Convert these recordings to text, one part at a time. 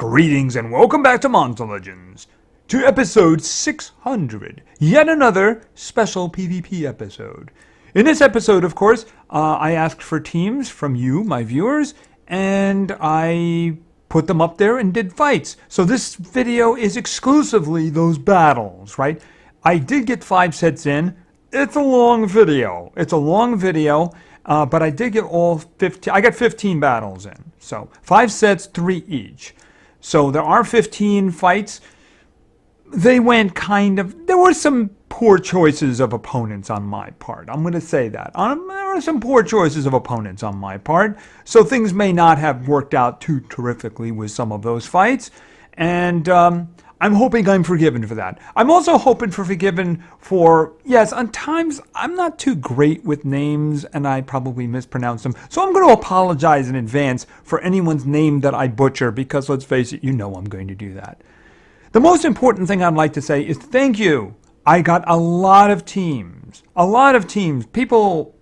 Greetings and welcome back to Monster Legends, to episode 600, yet another special PvP episode. In this episode, of course, I asked for teams from you, my viewers, and I put them up there and did fights. So this video is exclusively those battles, right? I did get 5 sets in. It's a long video. But I did get all 15. I got 15 battles in. So 5 sets, 3 each. So there are 15 fights. They went there were some poor choices of opponents on my part. I'm going to say that. There were some poor choices of opponents on my part. So things may not have worked out too terrifically with some of those fights. And I'm hoping I'm forgiven for that. I'm also hoping for forgiven for, yes, on times I'm not too great with names and I probably mispronounce them. So I'm going to apologize in advance for anyone's name that I butcher because, let's face it, you know I'm going to do that. The most important thing I'd like to say is thank you. I got a lot of teams. People,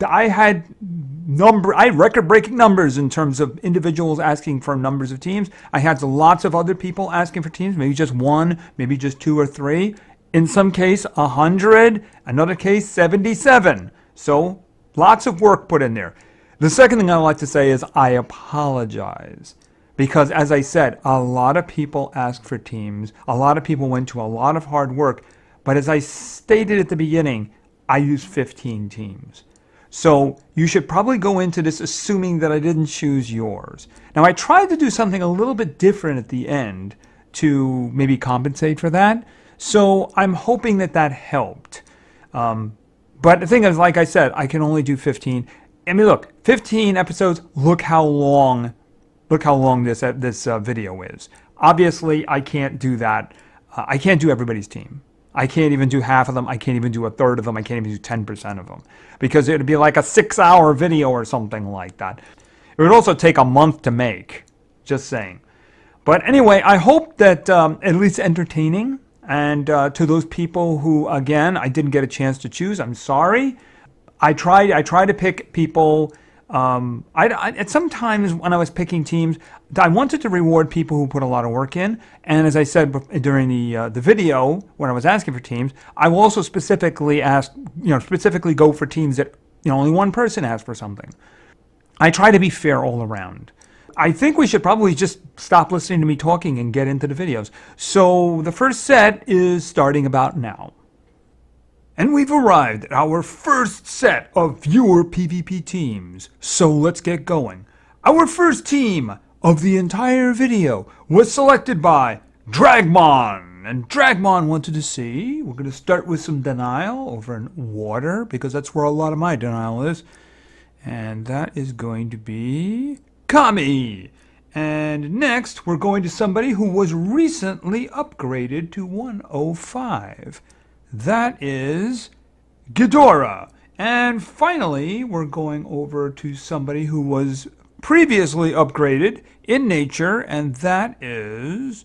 I had record-breaking numbers in terms of individuals asking for numbers of teams. I had lots of other people asking for teams, maybe just 1, maybe just 2 or 3. In some case, 100. Another case, 77. So, lots of work put in there. The second thing I'd like to say is I apologize. Because, as I said, a lot of people asked for teams. A lot of people went to a lot of hard work. But as I stated at the beginning, I used 15 teams. So you should probably go into this assuming that I didn't choose yours. Now, I tried to do something a little bit different at the end to maybe compensate for that. So I'm hoping that that helped. But the thing is, like I said, I can only do 15. I mean, look, 15 episodes. Look how long this video is. Obviously, I can't do that. I can't do everybody's team. I can't even do half of them. I can't even do a third of them. I can't even do 10% of them. Because it would be like a 6-hour video or something like that. It would also take a month to make. Just saying. But anyway, I hope that at least entertaining. And to those people who, again, I didn't get a chance to choose, I'm sorry. I try to pick people. At sometimes when I was picking teams, I wanted to reward people who put a lot of work in. And as I said during the video when I was asking for teams, I will also specifically go for teams that only one person asked for something. I try to be fair all around. I think we should probably just stop listening to me talking and get into the videos. So the first set is starting about now. And we've arrived at our first set of viewer PvP teams. So let's get going. Our first team of the entire video was selected by Dragmon. And Dragmon wanted to see. We're going to start with some denial over in water because that's where a lot of my denial is. And that is going to be Kami. And next we're going to somebody who was recently upgraded to 105. That is Ghidorah. And finally, we're going over to somebody who was previously upgraded in nature, and that is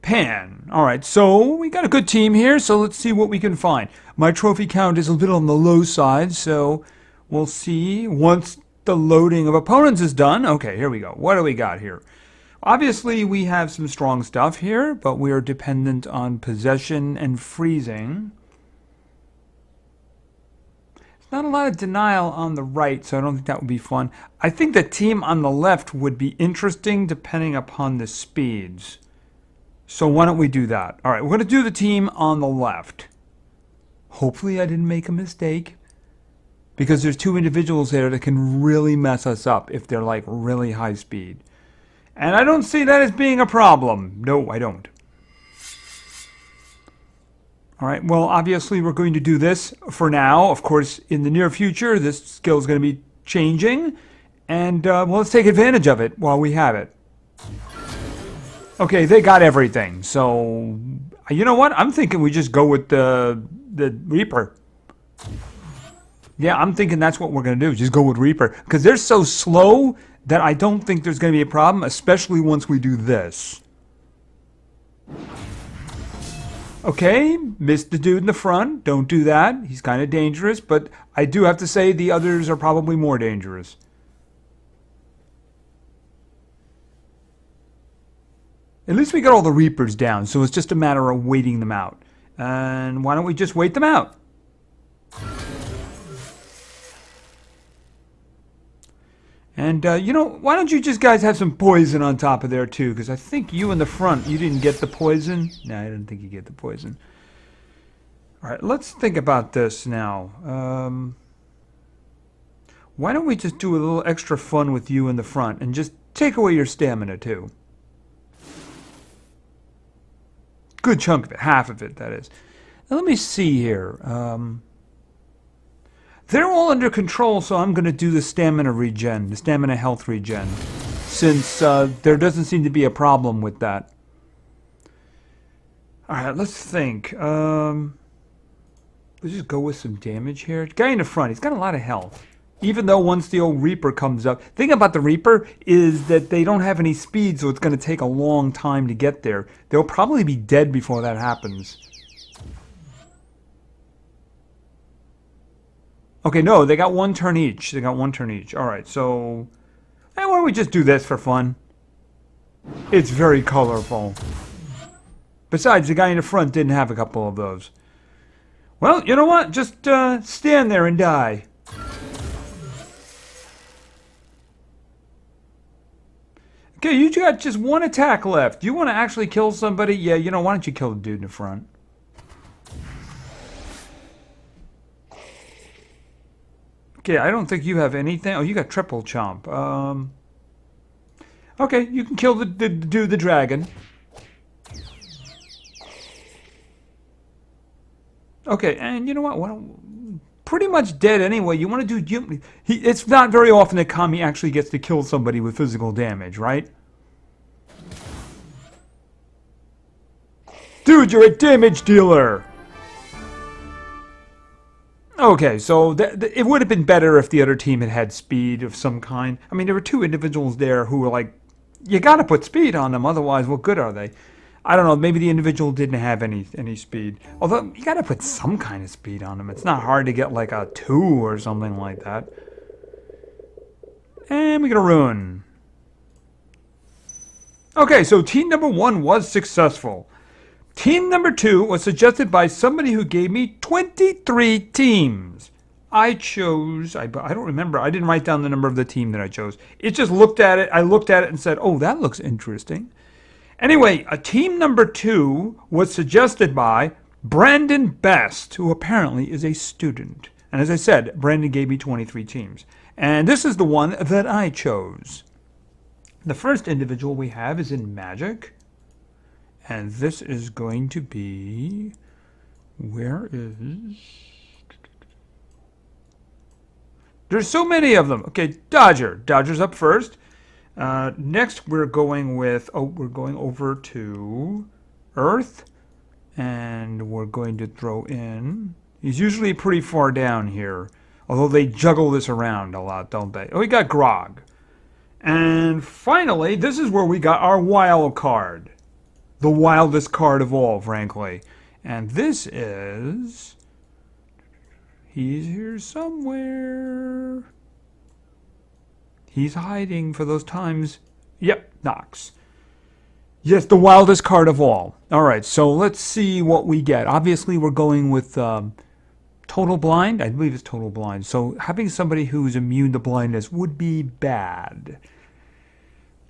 Pan. Alright, so we got a good team here, so let's see what we can find. My trophy count is a little on the low side, so we'll see once the loading of opponents is done. Okay, here we go. What do we got here? Obviously, we have some strong stuff here, but we are dependent on possession and freezing. There's not a lot of denial on the right, so I don't think that would be fun. I think the team on the left would be interesting depending upon the speeds. So why don't we do that? All right, we're going to do the team on the left. Hopefully I didn't make a mistake, because there's 2 individuals there that can really mess us up if they're like really high speed. And I don't see that as being a problem. No, I don't. All right, well, obviously we're going to do this for now. Of course, in the near future, this skill is going to be changing. And, well, let's take advantage of it while we have it. Okay, they got everything. So, you know what? I'm thinking we just go with the Reaper. Yeah, I'm thinking that's what we're going to do. Just go with Reaper. Because they're so slow that I don't think there's going to be a problem, especially once we do this. Okay, missed the dude in the front. Don't do that. He's kind of dangerous, but I do have to say the others are probably more dangerous. At least we got all the Reapers down, so it's just a matter of waiting them out. And why don't we just wait them out? And, you know, why don't you just guys have some poison on top of there, too? Because I think you in the front, you didn't get the poison. No, I didn't think you get the poison. All right, let's think about this now. Why don't we just do a little extra fun with you in the front and just take away your stamina, too? Good chunk of it, half of it, that is. Now, let me see here. They're all under control, so I'm going to do the stamina regen, the stamina health regen, since there doesn't seem to be a problem with that. Alright, let's think. Let's just go with some damage here. Guy in the front, he's got a lot of health. Even though once the old Reaper comes up... The thing about the Reaper is that they don't have any speed, so it's going to take a long time to get there. They'll probably be dead before that happens. Okay, no, they got one turn each. They got one turn each. Alright, so... why don't we just do this for fun? It's very colorful. Besides, the guy in the front didn't have a couple of those. Well, you know what? Just stand there and die. Okay, you got just one attack left. Do you want to actually kill somebody? Yeah, you know, why don't you kill the dude in the front? Okay, I don't think you have anything. Oh, you got triple chomp. Okay, you can kill the dude, the dragon. Okay, and you know what? Well, pretty much dead anyway. You want to do... it's not very often that Kami actually gets to kill somebody with physical damage, right? Dude, you're a damage dealer! Okay, so it would have been better if the other team had had speed of some kind. I mean, there were two individuals there who were like, you gotta put speed on them, otherwise what good are they? I don't know, maybe the individual didn't have any speed. Although, you gotta put some kind of speed on them. It's not hard to get like a 2 or something like that. And we get a ruin. Okay, so team number 1 was successful. Team number 2 was suggested by somebody who gave me 23 teams. I chose, I don't remember, I didn't write down the number of the team that I chose. It just looked at it, I looked at it and said, oh, that looks interesting. Anyway, team number 2 was suggested by Brandon Best, who apparently is a student. And as I said, Brandon gave me 23 teams. And this is the one that I chose. The first individual we have is in Magic. And this is going to be... where is... There's so many of them. Okay, Dodger. Dodger's up first. Next, we're going with... oh, we're going over to Earth. And we're going to throw in... he's usually pretty far down here. Although they juggle this around a lot, don't they? Oh, we got Grog. And finally, this is where we got our wild card. The wildest card of all, frankly. And this is... he's here somewhere. He's hiding for those times. Yep, Nox. Yes, the wildest card of all. Alright, so let's see what we get. Obviously, we're going with Total Blind. I believe it's Total Blind. So having somebody who's immune to blindness would be bad.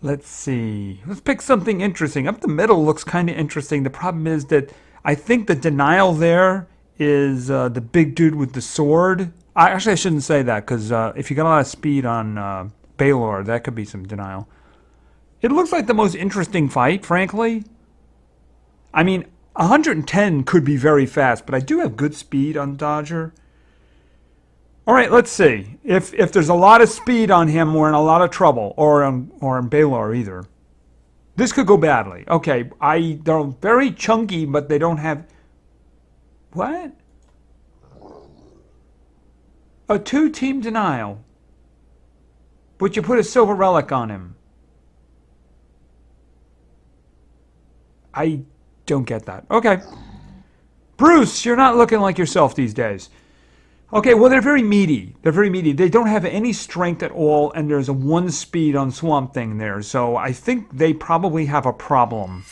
Let's see. Let's pick something interesting. Up the middle looks kind of interesting. The problem is that I think the denial there is the big dude with the sword. Actually, I shouldn't say that, because if you got a lot of speed on Baylor, that could be some denial. It looks like the most interesting fight, frankly. I mean, 110 could be very fast, but I do have good speed on Dodger. Alright, let's see. If there's a lot of speed on him, we're in a lot of trouble. Or on Baylor either. This could go badly. Okay, they're very chunky, but they don't have... what? A 2-team denial. But you put a silver relic on him. I don't get that. Okay. Bruce, you're not looking like yourself these days. Okay, well, they're very meaty. They're very meaty. They don't have any strength at all, and there's a 1 speed on Swamp Thing there. So I think they probably have a problem.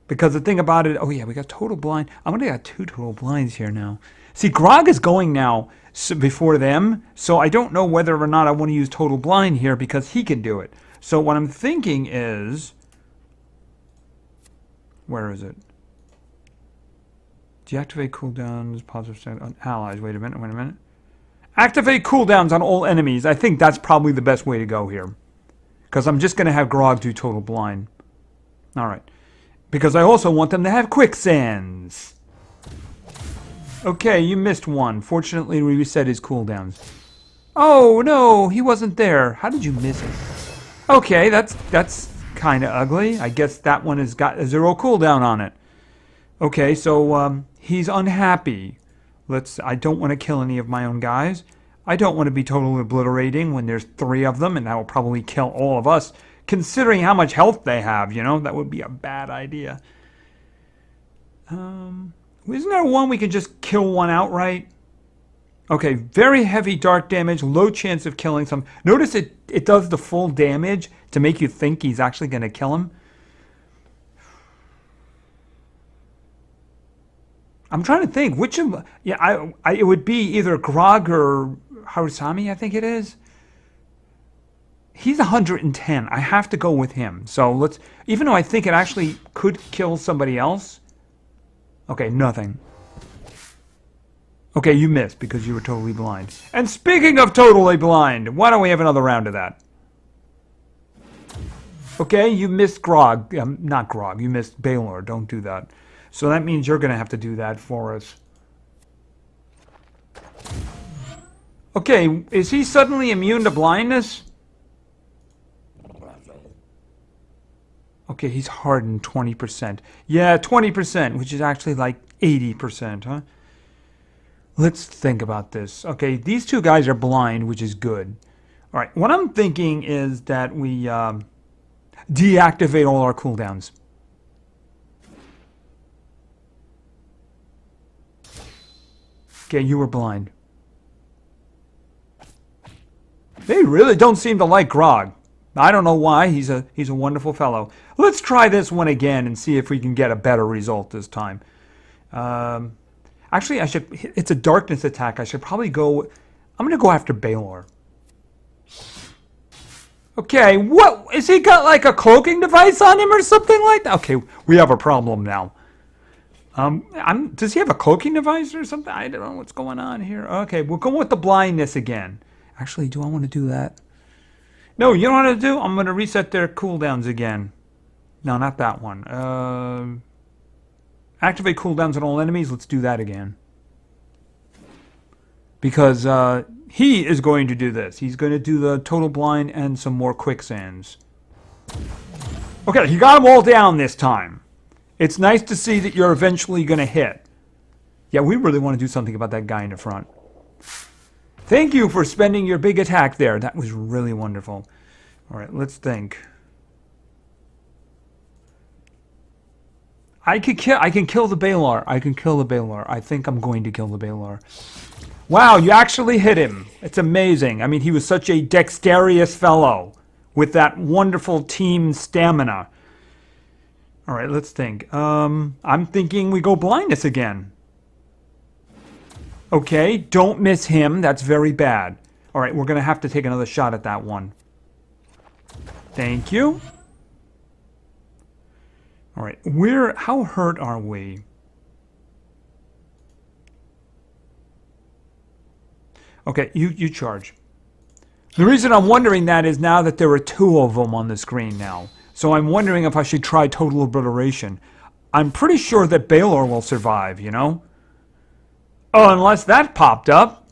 Because the thing about it... Oh, yeah, we got Total Blind. I'm going to get 2 Total Blinds here now. See, Grog is going now before them, so I don't know whether or not I want to use Total Blind here because he can do it. So what I'm thinking is... Where is it? Deactivate cooldowns, positive stat on allies. Wait a minute. Activate cooldowns on all enemies. I think that's probably the best way to go here. Because I'm just going to have Grog do Total Blind. Alright. Because I also want them to have quicksands. Okay, you missed one. Fortunately, we reset his cooldowns. Oh, no, he wasn't there. How did you miss it? Okay, that's kind of ugly. I guess that one has got a 0 cooldown on it. Okay, so he's unhappy. I don't want to kill any of my own guys. I don't want to be totally obliterating when there's 3 of them, and that will probably kill all of us. Considering how much health they have, you know, that would be a bad idea. Isn't there one we can just kill one outright? Okay, very heavy dark damage, low chance of killing some. Notice it does the full damage to make you think he's actually going to kill him. I'm trying to think which of... Yeah, it would be either Grog or Harusami, I think it is. He's 110. I have to go with him. So let's... Even though I think it actually could kill somebody else. Okay, nothing. Okay, you missed because you were totally blind. And speaking of totally blind, why don't we have another round of that? Okay, you missed Grog. Not Grog, you missed Baylor. Don't do that. So that means you're going to have to do that for us. Okay, is he suddenly immune to blindness? Okay, he's hardened 20%. Yeah, 20%, which is actually like 80%, huh? Let's think about this. Okay, these 2 guys are blind, which is good. All right, what I'm thinking is that we deactivate all our cooldowns. Okay, you were blind. They really don't seem to like Grog. I don't know why. He's a wonderful fellow. Let's try this one again and see if we can get a better result this time. Actually, it's a darkness attack. I should probably go... I'm going to go after Baylor. Okay, what? Is he got like a cloaking device on him or something like that? Okay, we have a problem now. Does he have a cloaking device or something? I don't know what's going on here. Okay, we'll go with the blindness again. Actually, do I want to do that? No, you know what to do? I'm going to reset their cooldowns again. No, not that one. Activate cooldowns on all enemies. Let's do that again. Because he is going to do this. He's going to do the total blind and some more quicksands. Okay, he got them all down this time. It's nice to see that you're eventually going to hit. Yeah, we really want to do something about that guy in the front. Thank you for spending your big attack there. That was really wonderful. All right, let's think. I can kill the Baylor. I can kill the Baylor. I think I'm going to kill the Baylor. Wow, you actually hit him. It's amazing. I mean, he was such a dexterous fellow with that wonderful team stamina. All right, let's think. I'm thinking we go blindness again. Okay, don't miss him. That's very bad. All right, we're going to have to take another shot at that one. Thank you. All right, how hurt are we? Okay, you charge. The reason I'm wondering that is now that there are 2 of them on the screen now. So I'm wondering if I should try total obliteration. I'm pretty sure that Baylor will survive, you know? Oh, unless that popped up.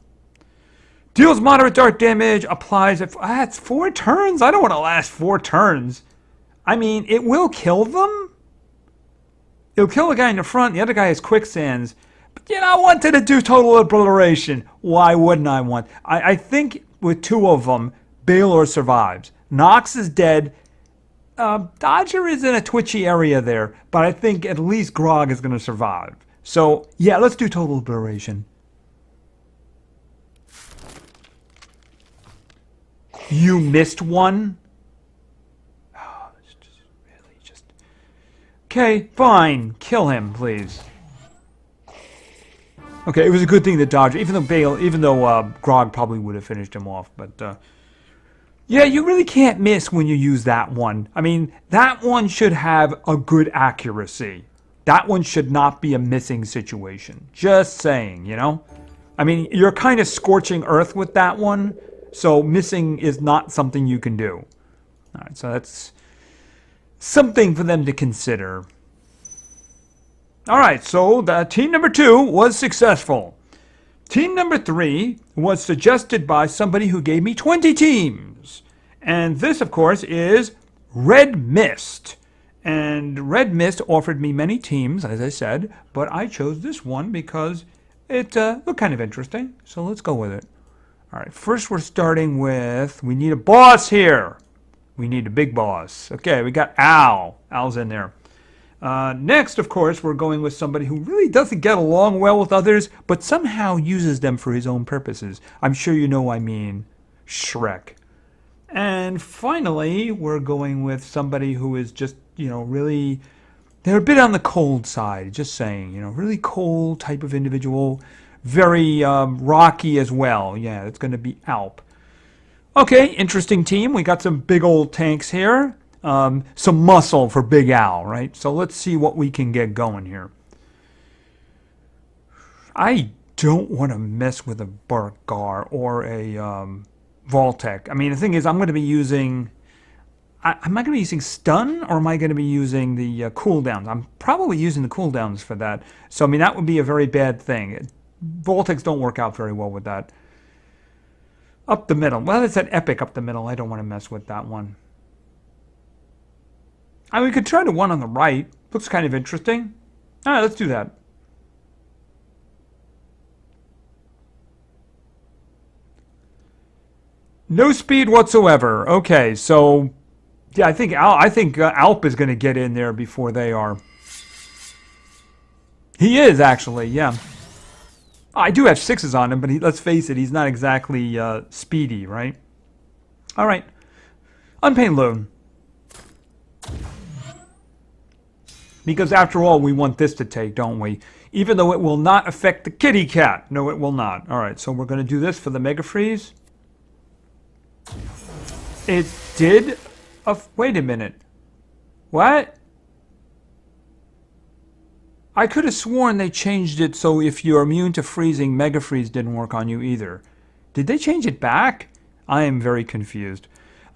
Deals moderate dark damage, applies... it's 4 turns? I don't want to last 4 turns. I mean, it will kill them? It'll kill the guy in the front, the other guy has quicksands. But, you know, I wanted to do total obliteration. Why wouldn't I want... I think with 2 of them, Baylor survives. Nox is dead. Dodger is in a twitchy area there, but I think at least Grog is going to survive. So, yeah, let's do total obliteration. You missed one? Oh, it's just really just... Okay, fine. Kill him, please. Okay, it was a good thing to dodge, even though Grog probably would have finished him off, but yeah, you really can't miss when you use that one. I mean, that one should have a good accuracy. That one should not be a missing situation. Just saying, you know? I mean, you're kind of scorching earth with that one, so missing is not something you can do. All right, so that's something for them to consider. All right, so the team number 2 was successful. Team number 3 was suggested by somebody who gave me 20 teams. And this, of course, is Red Mist. And Red Mist offered me many teams, as I said, but I chose this one because it looked kind of interesting. So let's go with it. All right, first we're starting with, we need a boss here. We need a big boss. Okay, we got Al. Al's in there. Next, of course, we're going with somebody who really doesn't get along well with others, but somehow uses them for his own purposes. I'm sure you know I mean Shrek. And finally, we're going with somebody who is just, you know, really, they're a bit on the cold side, just saying, you know, really cold type of individual, very rocky as well. Yeah, it's going to be Alp. Okay, interesting team. We got some big old tanks here. Some muscle for Big Al, right? So let's see what we can get going here. I don't want to mess with a Bargar or a Voltec. I mean, the thing is, I'm going to be using... Am I going to be using stun, or am I going to be using the cooldowns? I'm probably using the cooldowns for that. So, I mean, that would be a very bad thing. Voltecs don't work out very well with that. Up the middle. Well, it's an epic up the middle. I don't want to mess with that one. I mean, we could try the one on the right. Looks kind of interesting. All right, let's do that. No speed whatsoever. Okay, so yeah, I think Alp is going to get in there before they are. He is actually, yeah. I do have 6s on him, but let's face it, he's not exactly speedy, right? All right, Unpaid Loan. Because after all, we want this to take, don't we? Even though it will not affect the kitty cat. No, it will not. All right, so we're going to do this for the Mega Freeze. It did? Wait a minute. What? I could have sworn they changed it so if you're immune to freezing, Mega Freeze didn't work on you either. Did they change it back? I am very confused.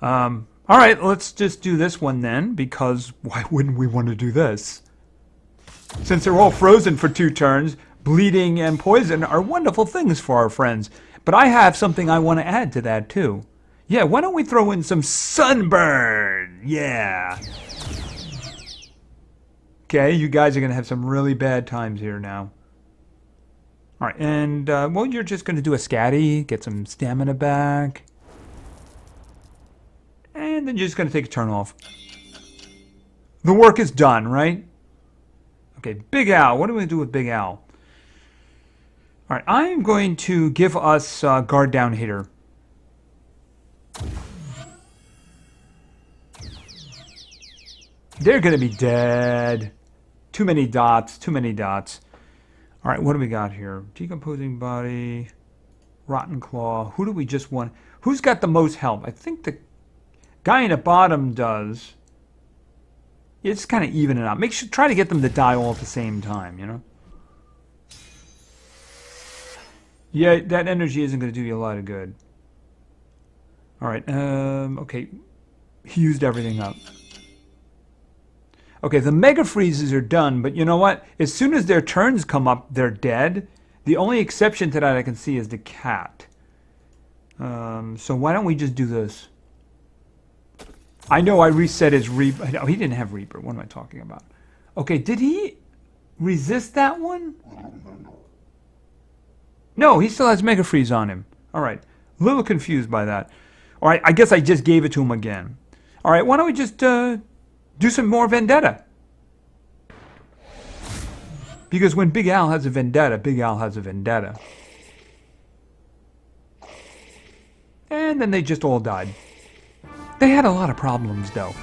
All right, let's just do this one then, because why wouldn't we want to do this? Since they're all frozen for 2 turns, bleeding and poison are wonderful things for our friends. But I have something I want to add to that too. Yeah, why don't we throw in some sunburn? Yeah. Okay, you guys are going to have some really bad times here now. All right, and, well, you're just going to do a scatty, get some stamina back. And then you're just going to take a turn off. The work is done, right? Okay, Big Al. What do we do with Big Al? All right, I'm going to give us guard down hitter. They're going to be dead. Too many dots. Too many dots. All right, what do we got here? Decomposing body. Rotten claw. Who do we just want? Who's got the most health? I think the guy in the bottom does. It's kind of even it out. Try to get them to die all at the same time, you know? Yeah, that energy isn't going to do you a lot of good. All right, okay. He used everything up. Okay, the Mega Freezes are done, but you know what? As soon as their turns come up, they're dead. The only exception to that I can see is the cat. So why don't we just do this? I know I reset his Reaper. No, he didn't have Reaper. What am I talking about? Okay, did he resist that one? No, he still has Mega Freeze on him. All right, a little confused by that. All right, I guess I just gave it to him again. All right, why don't we just do some more Vendetta? Because when Big Al has a Vendetta, Big Al has a Vendetta. And then they just all died. They had a lot of problems, though.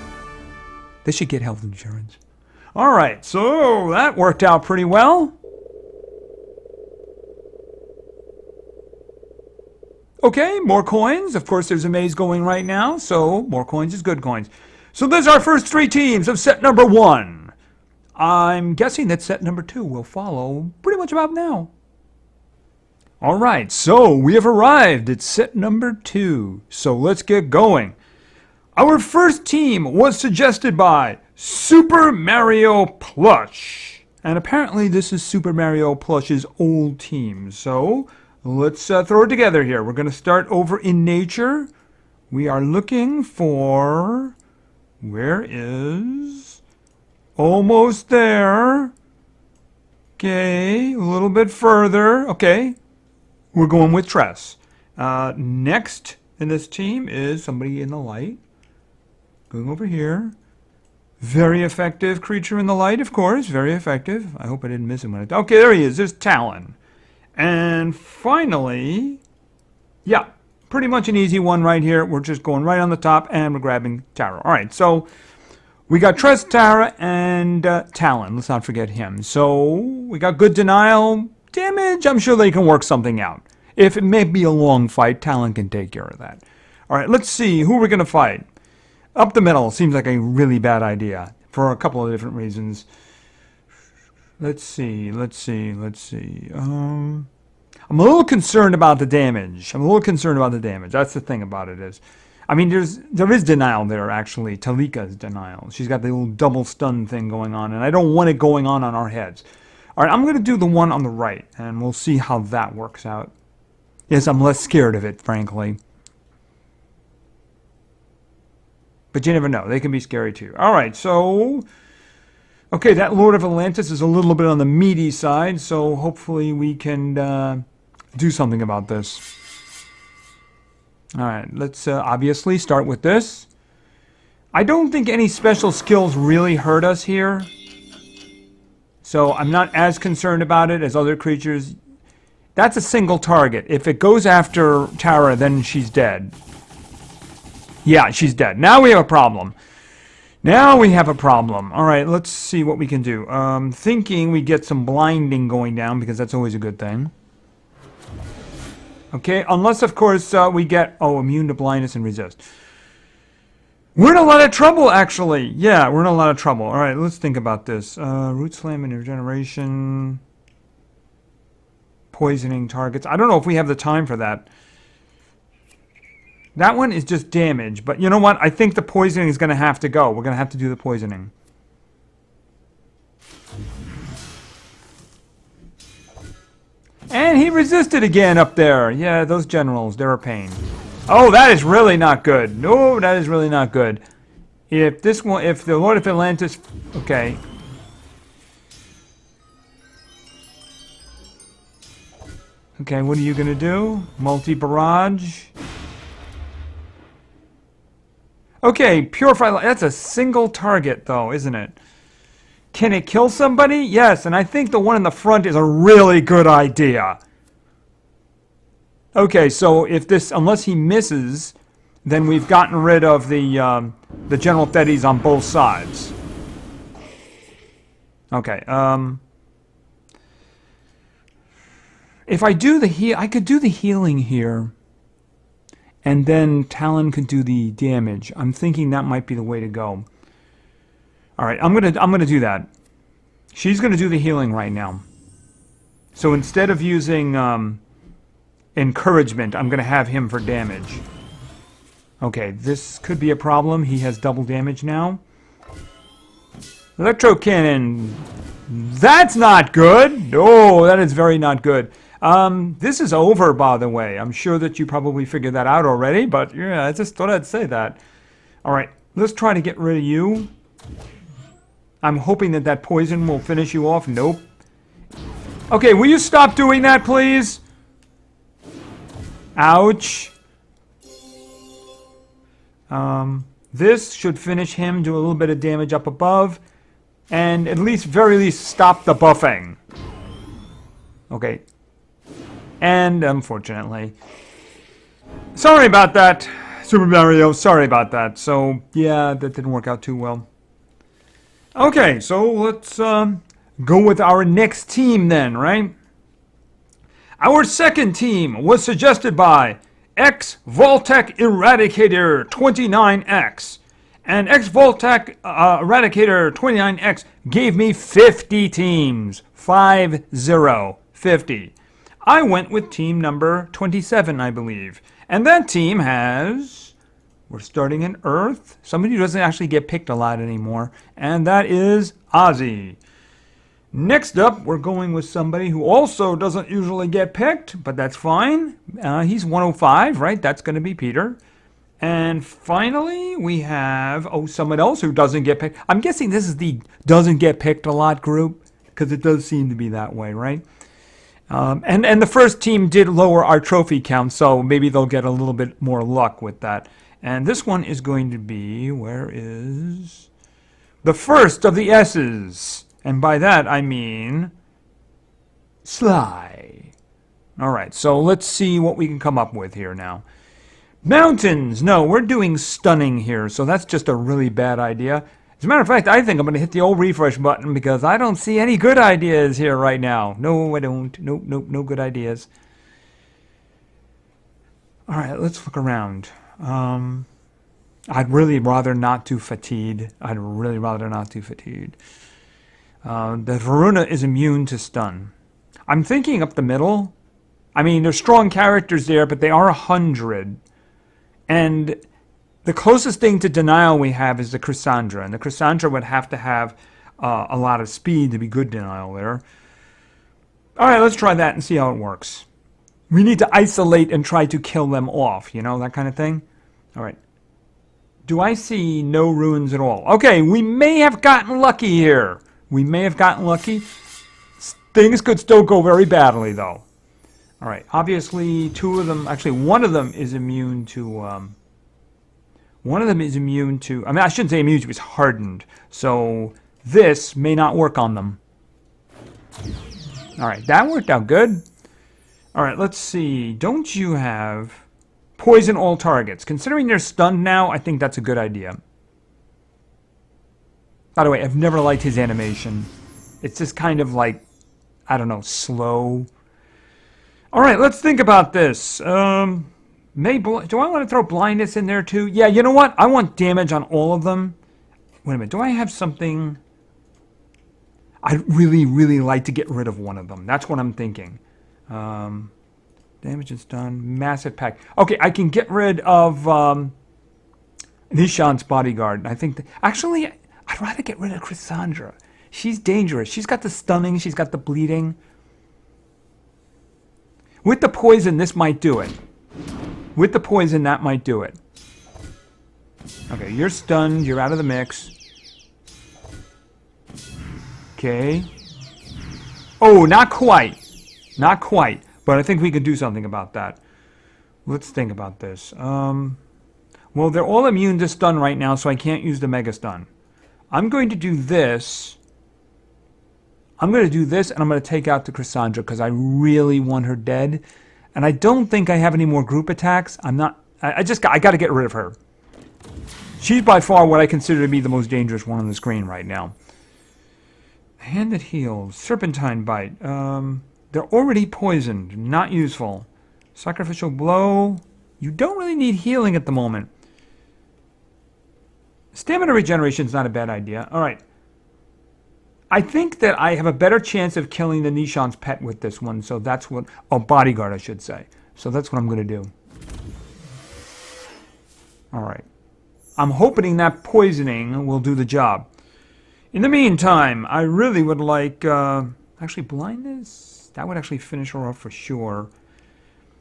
They should get health insurance. All right, so that worked out pretty well. Okay, more coins. Of course, there's a maze going right now, so more coins is good coins. So there's our first 3 teams of set number 1. I'm guessing that set number 2 will follow pretty much about now. All right, so we have arrived at set number 2. So let's get going. Our first team was suggested by Super Mario Plush. And apparently this is Super Mario Plush's old team. So let's throw it together here. We're going to start over in nature. We are looking for... Where is... Almost there. Okay, a little bit further. Okay, we're going with Tress. Next in this team is somebody in the light. Going over here. Very effective creature in the light, of course. Very effective. I hope I didn't miss him. Okay, there he is. There's Talon. And finally, yeah, pretty much an easy one right here. We're just going right on the top and we're grabbing Tara. All right, so we got Tress, Tara, and Talon. Let's not forget him. So we got good denial. Damage, I'm sure they can work something out. If it may be a long fight, Talon can take care of that. All right, let's see who we're going to fight. Up the middle seems like a really bad idea for a couple of different reasons. Let's see. I'm a little concerned about the damage. That's the thing about it is. I mean, there is denial there, actually. Talika's denial. She's got the little double stun thing going on, and I don't want it going on our heads. All right, I'm going to do the one on the right, and we'll see how that works out. Yes, I'm less scared of it, frankly. But you never know. They can be scary, too. All right, so... Okay, that Lord of Atlantis is a little bit on the meaty side, so hopefully we can do something about this. All right, let's obviously start with this. I don't think any special skills really hurt us here. So I'm not as concerned about it as other creatures. That's a single target. If it goes after Tara, then she's dead. Yeah, she's dead. Now we have a problem. All right, let's see what we can do. Thinking we get some blinding going down, because that's always a good thing. Okay, unless, of course, we get... Oh, immune to blindness and resist. We're in a lot of trouble, actually. Yeah, we're in a lot of trouble. All right, let's think about this. Root Slam and Regeneration. Poisoning targets. I don't know if we have the time for that. That one is just damage, but you know what? I think the poisoning is going to have to go. We're going to have to do the poisoning. And he resisted again up there. Yeah, those generals, they're a pain. Oh, that is really not good. No, that is really not good. If this one, if the Lord of Atlantis, okay. Okay, what are you going to do? Multi-barrage. Okay, Purify, that's a single target though, isn't it? Can it kill somebody? Yes, and I think the one in the front is a really good idea. Okay, so if this, unless he misses, then we've gotten rid of the General Thetis on both sides. Okay, if I do the I could do the healing here. And then Talon could do the damage. I'm thinking that might be the way to go. All right, I'm gonna do that. She's gonna do the healing right now. So instead of using encouragement, I'm gonna have him for damage. Okay, this could be a problem. He has double damage now. Electro Cannon. That's not good. No, that is very not good. This is over, by the way. I'm sure that you probably figured that out already, but yeah, I just thought I'd say that. All right, let's try to get rid of you. I'm hoping that that poison will finish you off. Nope. Okay, will you stop doing that, please? Ouch. This should finish him, do a little bit of damage up above, and at least, very least, stop the buffing. Okay. And unfortunately, sorry about that. Super Mario, sorry about that. So, yeah, that didn't work out too well. Okay, so let's go with our next team then, right? Our second team was suggested by X-Voltec Eradicator 29X. And X-Voltec Eradicator 29X gave me 50 teams. 50. I went with team number 27, I believe. And that team has... We're starting in Earth. Somebody who doesn't actually get picked a lot anymore. And that is Ozzy. Next up, we're going with somebody who also doesn't usually get picked, but that's fine. He's 105, right? That's going to be Peter. And finally, we have, someone else who doesn't get picked. I'm guessing this is the doesn't get picked a lot group, because it does seem to be that way, right? And the first team did lower our trophy count, so maybe they'll get a little bit more luck with that. And this one is going to be, where is the first of the S's? And by that, I mean Sly. All right, so let's see what we can come up with here now. Mountains. No, we're doing stunning here, so that's just a really bad idea. As a matter of fact, I think I'm going to hit the old refresh button because I don't see any good ideas here right now. No, I don't. Nope, no good ideas. All right, let's look around. I'd really rather not do fatigued. The Varuna is immune to stun. I'm thinking up the middle. I mean, there's strong characters there, but they are 100. And the closest thing to denial we have is the Cassandra. And the Cassandra would have to have a lot of speed to be good denial there. All right, let's try that and see how it works. We need to isolate and try to kill them off, you know, that kind of thing. All right. Do I see no ruins at all? Okay, we may have gotten lucky here. Things could still go very badly, though. All right, obviously, one of them is immune to... I mean, I shouldn't say immune to, it's hardened. So this may not work on them. All right, that worked out good. All right, let's see. Don't you have poison all targets? Considering they're stunned now, I think that's a good idea. By the way, I've never liked his animation. It's just kind of like, I don't know, slow. All right, let's think about this. Do I want to throw blindness in there too? Yeah, you know what? I want damage on all of them. Wait a minute. Do I have something? I'd really, really like to get rid of one of them. That's what I'm thinking. Damage is done. Massive pack. Okay, I can get rid of Nishan's bodyguard. I think actually, I'd rather get rid of Cassandra. She's dangerous. She's got the stunning. She's got the bleeding. With the poison, this might do it. With the poison, that might do it. Okay, you're stunned. You're out of the mix. Okay. Oh, not quite. Not quite. But I think we could do something about that. Let's think about this. Well, they're all immune to stun right now, so I can't use the Mega Stun. I'm going to do this. And I'm going to take out the Cassandra because I really want her dead. And I don't think I have any more group attacks. I got to get rid of her. She's by far what I consider to be the most dangerous one on the screen right now. Hand that heals. Serpentine Bite. They're already poisoned. Not useful. Sacrificial Blow. You don't really need healing at the moment. Stamina regeneration is not a bad idea. All right. I think that I have a better chance of killing the Nishan's pet with this one. So that's what... Oh, bodyguard, I should say. So that's what I'm going to do. All right. I'm hoping that poisoning will do the job. In the meantime, I really would like... actually, blindness? That would actually finish her off for sure.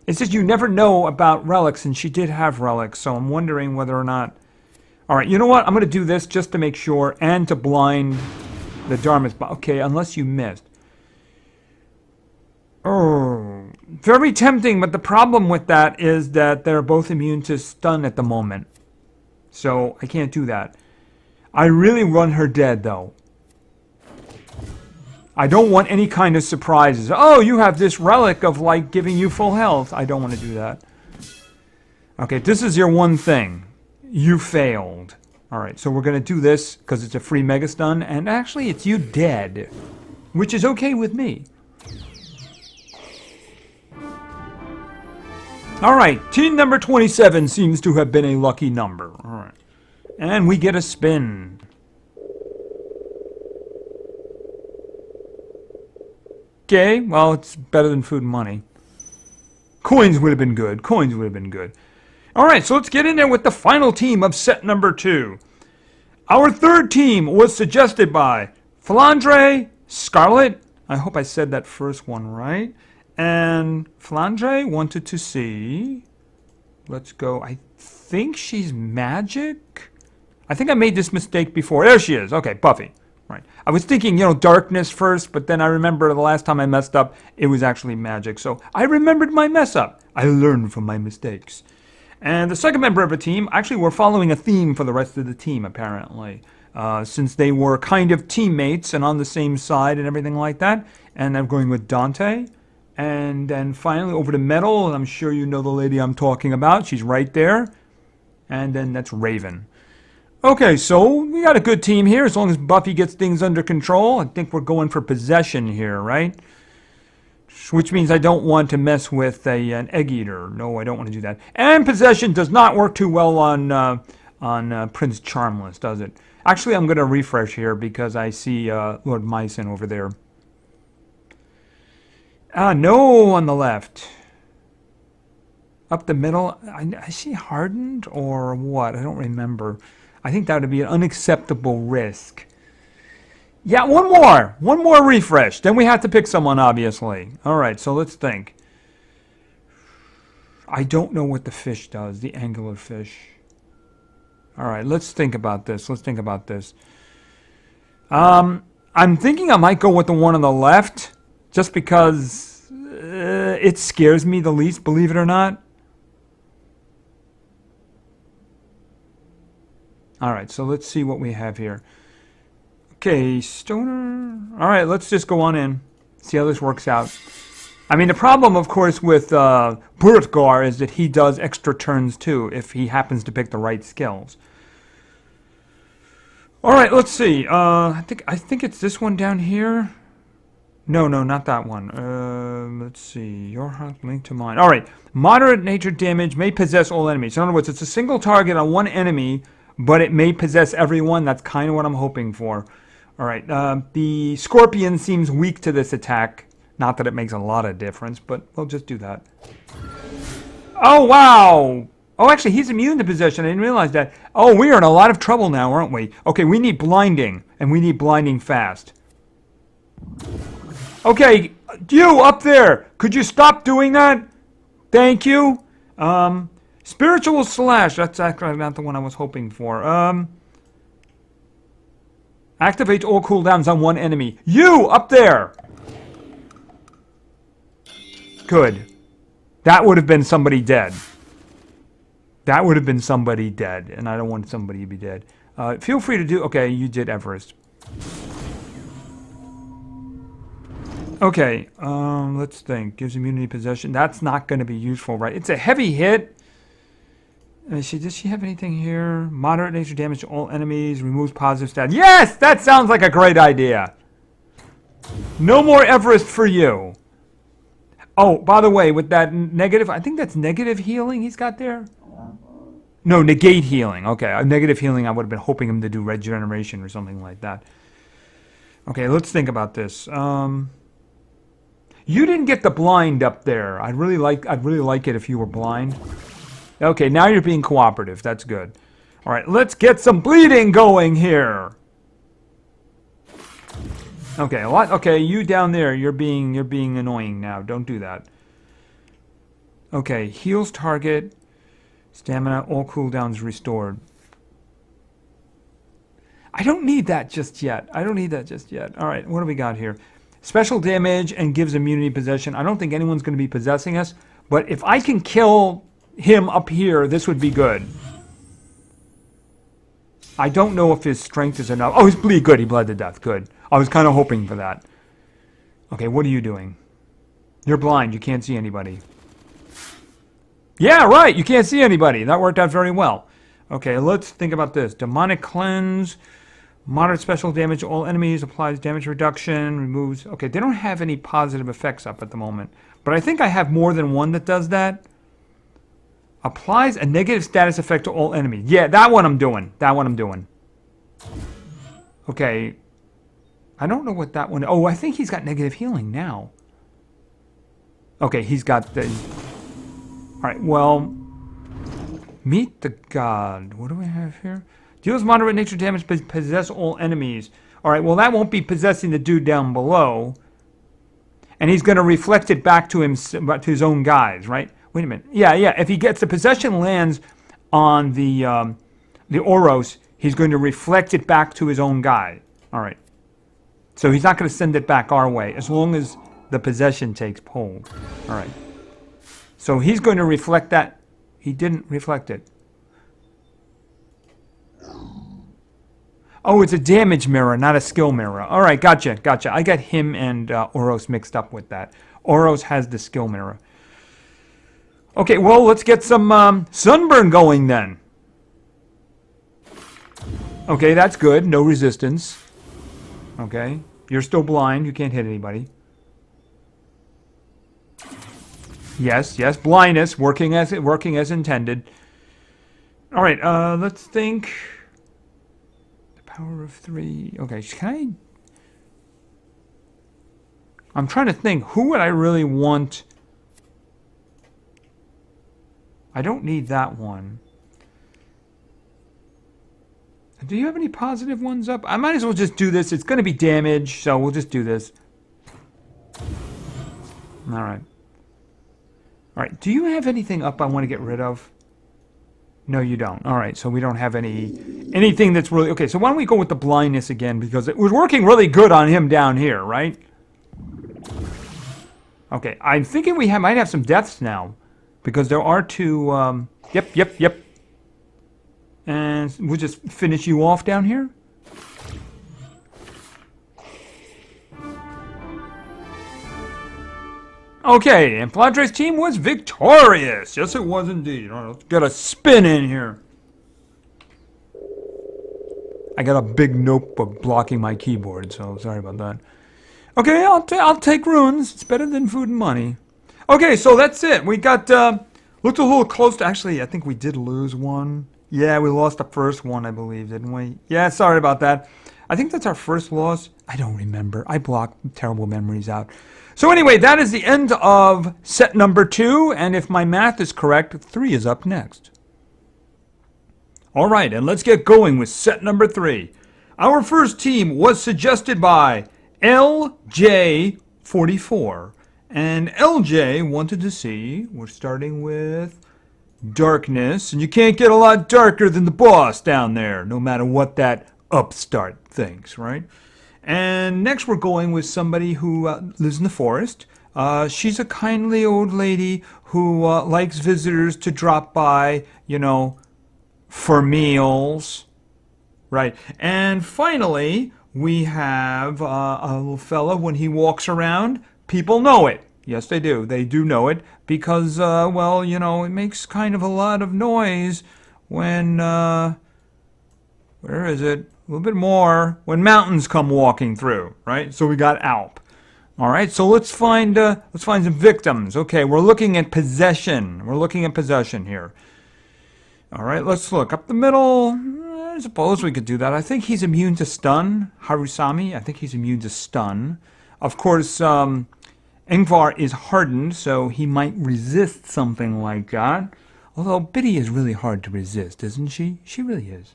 It's just you never know about relics, and she did have relics. So I'm wondering whether or not... All right, you know what? I'm going to do this just to make sure and to blind... the Dharma's... Okay, unless you missed. Oh, very tempting, but the problem with that is that they're both immune to stun at the moment. So, I can't do that. I really want her dead, though. I don't want any kind of surprises. Oh, you have this relic of, like, giving you full health. I don't want to do that. Okay, this is your one thing. You failed. Alright, so we're going to do this because it's a free Mega Stun, and actually it's you dead, which is okay with me. Alright, team number 27 seems to have been a lucky number. Alright, and we get a spin. Okay, well, it's better than food and money. Coins would have been good. Coins would have been good. Alright, so let's get in there with the final team of set number 2. Our third team was suggested by Flandre, Scarlet. I hope I said that first one right. And Flandre wanted to see... Let's go. I think she's magic? I think I made this mistake before. There she is. Okay, Buffy. Right. I was thinking, darkness first, but then I remember the last time I messed up, it was actually magic. So I remembered my mess up. I learned from my mistakes. And the second member of the team, actually we're following a theme for the rest of the team, apparently. Since they were kind of teammates and on the same side and everything like that. And I'm going with Dante. And then finally over to Metal, and I'm sure you know the lady I'm talking about. She's right there. And then that's Raven. Okay, so we got a good team here as long as Buffy gets things under control. I think we're going for possession here, right? Which means I don't want to mess with an Egg Eater. No, I don't want to do that. And possession does not work too well on Prince Charmless, does it? Actually, I'm going to refresh here because I see Lord Myson over there. No on the left. Up the middle, I see Hardened or what? I don't remember. I think that would be an unacceptable risk. Yeah, one more refresh. Then we have to pick someone, obviously. All right, so let's think. I don't know what the fish does, the angular fish. All right, let's think about this. I'm thinking I might go with the one on the left, just because it scares me the least, believe it or not. All right, so let's see what we have here. Okay, Stoner. All right, let's just go on in. See how this works out. I mean, the problem, of course, with Burtgar is that he does extra turns, too, if he happens to pick the right skills. All right, let's see. I think it's this one down here. No, not that one. Let's see. Your heart linked to mine. All right. Moderate nature damage may possess all enemies. In other words, it's a single target on one enemy, but it may possess everyone. That's kind of what I'm hoping for. All right. The Scorpion seems weak to this attack. Not that it makes a lot of difference, but we'll just do that. Oh, wow. Oh, actually, he's immune to possession. I didn't realize that. Oh, we are in a lot of trouble now, aren't we? Okay, we need blinding, and we need blinding fast. Okay, you up there, could you stop doing that? Thank you. Spiritual Slash, that's actually not the one I was hoping for. Activate all cooldowns on one enemy. You, up there. Good. That would have been somebody dead. That would have been somebody dead, and I don't want somebody to be dead. Feel free to do... Okay, you did Everest. Okay, let's think. Gives immunity possession. That's not going to be useful, right? It's a heavy hit. Does she have anything here? Moderate nature damage to all enemies. Removes positive stats. Yes! That sounds like a great idea. No more Everest for you. Oh, by the way, with that negative... I think that's negative healing he's got there. No, negate healing. Okay, negative healing, I would have been hoping him to do regeneration or something like that. Okay, let's think about this. You didn't get the blind up there. I'd really like it if you were blind. Okay, now you're being cooperative. That's good. All right, let's get some bleeding going here. Okay, okay, you down there, you're being annoying now. Don't do that. Okay, heals target. Stamina, all cooldowns restored. I don't need that just yet. All right, what do we got here? Special damage and gives immunity possession. I don't think anyone's going to be possessing us, but if I can kill him up here, this would be good. I don't know if his strength is enough. Oh, he's bleed. Good, he bled to death. Good. I was kind of hoping for that. Okay, what are you doing? You're blind. You can't see anybody. Yeah, right. You can't see anybody. That worked out very well. Okay, let's think about this. Demonic Cleanse. Moderate special damage to all enemies. Applies damage reduction. Removes... Okay, they don't have any positive effects up at the moment. But I think I have more than one that does that. Applies a negative status effect to all enemies. Yeah, that one I'm doing. That one I'm doing. Okay. I don't know what that one... Oh, I think he's got negative healing now. Okay, he's got the... Alright, well... Meet the God. What do we have here? Deals moderate nature damage, but possess all enemies. Alright, well that won't be possessing the dude down below. And he's going to reflect it back to him, to his own guys, right? Wait a minute. Yeah. If he gets the possession lands on the Oros, he's going to reflect it back to his own guy. All right. So he's not going to send it back our way as long as the possession takes hold. All right. So he's going to reflect that. He didn't reflect it. Oh, it's a damage mirror, not a skill mirror. All right, gotcha. I got him and Oros mixed up with that. Oros has the skill mirror. Okay, well, let's get some sunburn going then. Okay, that's good. No resistance. Okay. You're still blind. You can't hit anybody. Yes, blindness working as intended. All right, let's think. The power of 3. Okay, can I'm trying to think, who would I really want? I don't need that one. Do you have any positive ones up? I might as well just do this. It's going to be damage, so we'll just do this. All right. All right. Do you have anything up I want to get rid of? No, you don't. All right. So we don't have anything that's really... Okay, so why don't we go with the blindness again? Because it was working really good on him down here, right? Okay. I'm thinking we might have some deaths now. Because there are 2... Yep. And we'll just finish you off down here. Okay, and Flandre's team was victorious. Yes, it was indeed. All right, let's get a spin in here. I got a big notebook blocking my keyboard, so sorry about that. Okay, I'll take runes. It's better than food and money. Okay, so that's it. We got looked a little close to... Actually, I think we did lose one. Yeah, we lost the first one, I believe, didn't we? Yeah, sorry about that. I think that's our first loss. I don't remember. I block terrible memories out. So anyway, that is the end of set number 2, and if my math is correct, 3 is up next. All right, and let's get going with set number 3. Our first team was suggested by LJ44, and LJ wanted to see, we're starting with darkness, and you can't get a lot darker than the boss down there, no matter what that upstart thinks, right? And next we're going with somebody who lives in the forest. She's a kindly old lady who likes visitors to drop by, you know, for meals, right? And finally, we have a little fella, when he walks around, people know it. Yes, they do. They do know it because, well, you know, it makes kind of a lot of noise when, where is it? A little bit more when mountains come walking through, right? So we got Alp. All right, so let's find some victims. Okay, we're looking at possession. We're looking at possession here. All right, let's look up the middle. I suppose we could do that. I think he's immune to stun. Harusami, I think he's immune to stun. Of course, Ingvar is hardened, so he might resist something like that. Although Biddy is really hard to resist, isn't she? She really is.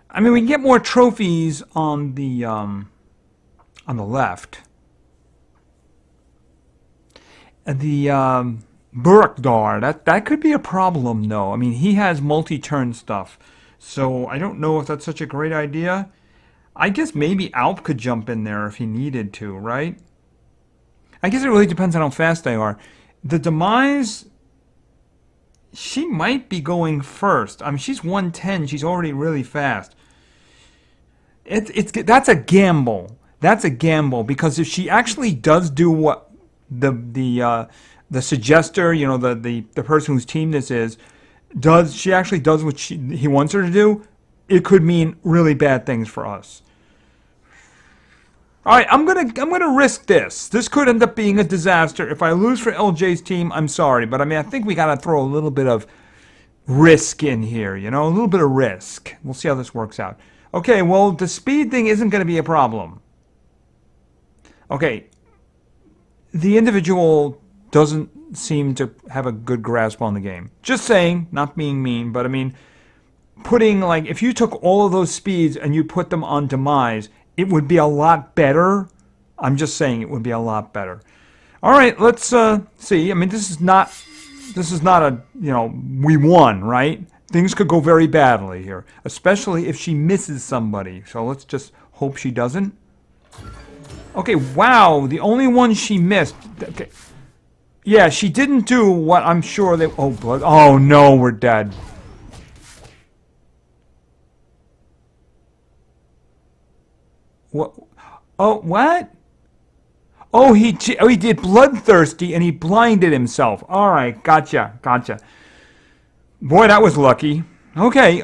I mean, we can get more trophies on the left. The Burakdar, that could be a problem, though. I mean, he has multi-turn stuff, so I don't know if that's such a great idea. I guess maybe Alp could jump in there if he needed to, right? I guess it really depends on how fast they are. The Demise, she might be going first. I mean, she's 110. She's already really fast. That's a gamble. That's a gamble because if she actually does do what the the suggester, you know, the person whose team this is, she actually does what he wants her to do, it could mean really bad things for us. All right, I'm gonna risk this. This could end up being a disaster. If I lose for LJ's team, I'm sorry, but I mean, I think we gotta throw a little bit of risk in here, you know, a little bit of risk. We'll see how this works out. Okay, well, the speed thing isn't gonna be a problem. Okay, the individual doesn't seem to have a good grasp on the game. Just saying, not being mean, but I mean, putting, like, if you took all of those speeds and you put them on Demise, it would be a lot better. I'm just saying it would be a lot better. All right, let's see. I mean, this is not a, you know, we won, right? Things could go very badly here, especially if she misses somebody. So let's just hope she doesn't. Okay, wow, the only one she missed. Okay. Yeah, she didn't do what I'm sure they... Oh, blood. Oh, no, we're dead. What? Oh, what? Oh, he did Bloodthirsty, and he blinded himself. All right, gotcha. Boy, that was lucky. Okay,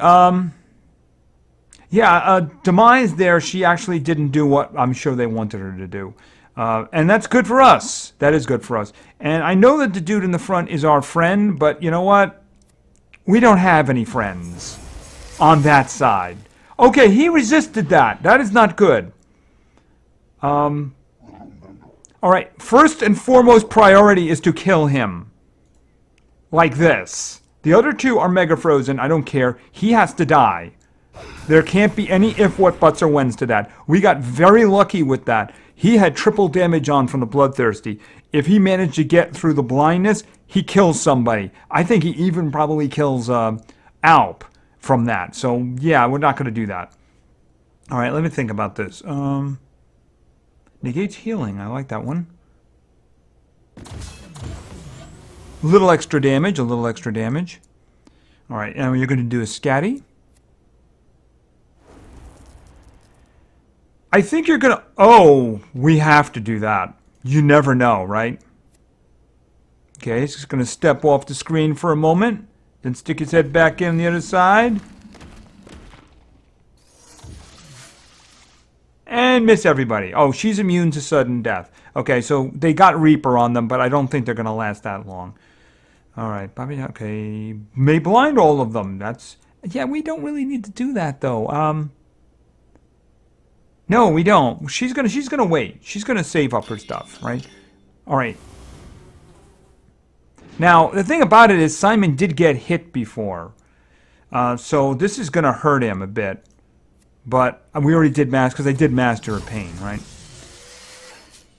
yeah, Demise there, she actually didn't do what I'm sure they wanted her to do. And that's good for us. That is good for us. And I know that the dude in the front is our friend, but you know what? We don't have any friends on that side. Okay, he resisted that. That is not good. All right, first and foremost priority is to kill him. Like this. The other two are Mega Frozen. I don't care. He has to die. There can't be any if, what, buts, or whens to that. We got very lucky with that. He had triple damage on from the Bloodthirsty. If he managed to get through the blindness, he kills somebody. I think he even probably kills Alp from that. So, yeah, we're not going to do that. All right, let me think about this. Negates healing. I like that one. A little extra damage. All right, and you're going to do a scatty. I think you're going to... Oh, we have to do that. You never know, right? Okay, he's just going to step off the screen for a moment. Then stick his head back in the other side. And miss everybody. Oh, she's immune to sudden death. Okay, so they got Reaper on them, but I don't think they're going to last that long. All right, Bobby, okay. May blind all of them. That's... Yeah, we don't really need to do that, though. No, we don't. She's gonna wait. She's gonna save up her stuff, right? All right. Now, the thing about it is Simon did get hit before. So this is gonna hurt him a bit. But we already did master, because I did master her pain, right?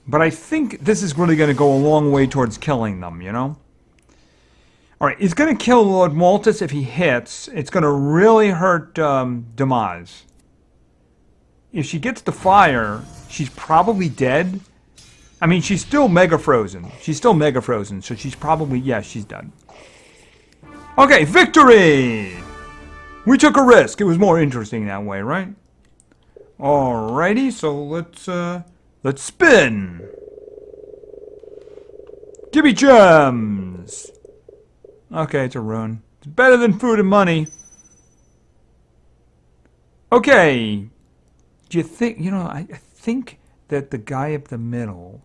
But I think this is really gonna go a long way towards killing them, you know? All right, he's gonna kill Lord Maltus if he hits. It's gonna really hurt Demise. If she gets the fire, she's probably dead. I mean, she's still Mega Frozen. So she's probably... Yeah, she's dead. Okay, victory! We took a risk. It was more interesting that way, right? Alrighty, so let's spin. Give me gems. Okay, it's a rune. It's better than food and money. Okay. Do you think, you know, I think that the guy up the middle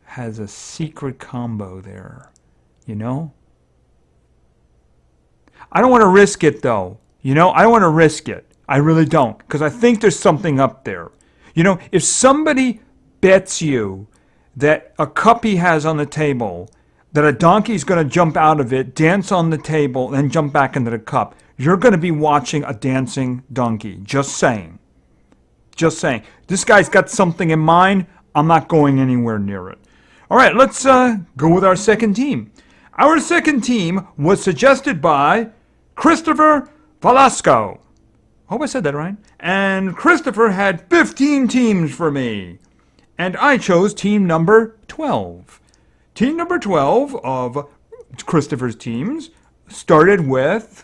has a secret combo there, you know? I don't want to risk it, though. You know, I don't want to risk it. I really don't, because I think there's something up there. You know, if somebody bets you that a cup he has on the table, that a donkey's going to jump out of it, dance on the table, and jump back into the cup, you're going to be watching a dancing donkey. Just saying. Just saying. This guy's got something in mind. I'm not going anywhere near it. All right, let's go with our second team. Our second team was suggested by Christopher Velasco. Hope I said that right. And Christopher had 15 teams for me. And I chose team number 12. Team number 12 of Christopher's teams started with...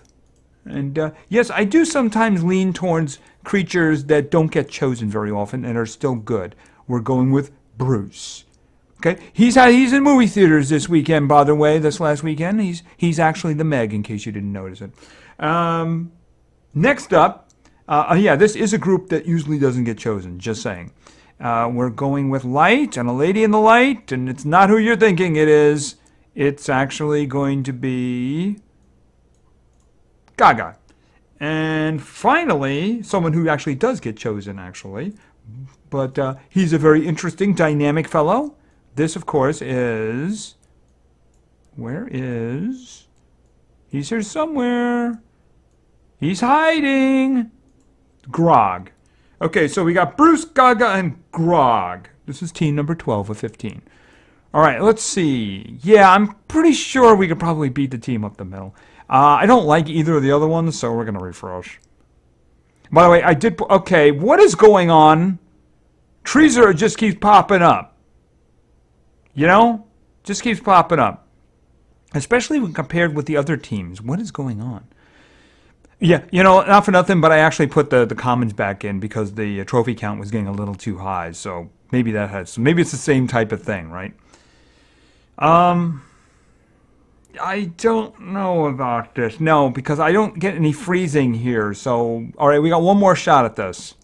And yes, I do sometimes lean towards creatures that don't get chosen very often and are still good. We're going with Bruce. Okay, he's in movie theaters this weekend. By the way, this last weekend, he's actually the Meg. In case you didn't notice it. Next up, yeah, this is a group that usually doesn't get chosen. Just saying. We're going with Light and a lady in the light, and it's not who you're thinking it is. It's actually going to be Gaga. And finally, someone who actually does get chosen, actually. But he's a very interesting, dynamic fellow. This, of course, is... Where is... He's here somewhere. He's hiding. Grog. Okay, so we got Bruce, Gaga, and Grog. This is team number 12 of 15. All right, let's see. Yeah, I'm pretty sure we could probably beat the team up the middle. I don't like either of the other ones, so we're going to refresh. By the way, I did... Okay, what is going on? Treeser just keeps popping up. You know? Just keeps popping up. Especially when compared with the other teams. What is going on? Yeah, you know, not for nothing, but I actually put the commons back in because the trophy count was getting a little too high. So maybe that has... Maybe it's the same type of thing, right? I don't know about this. No, because I don't get any freezing here. So, all right, we got one more shot at this.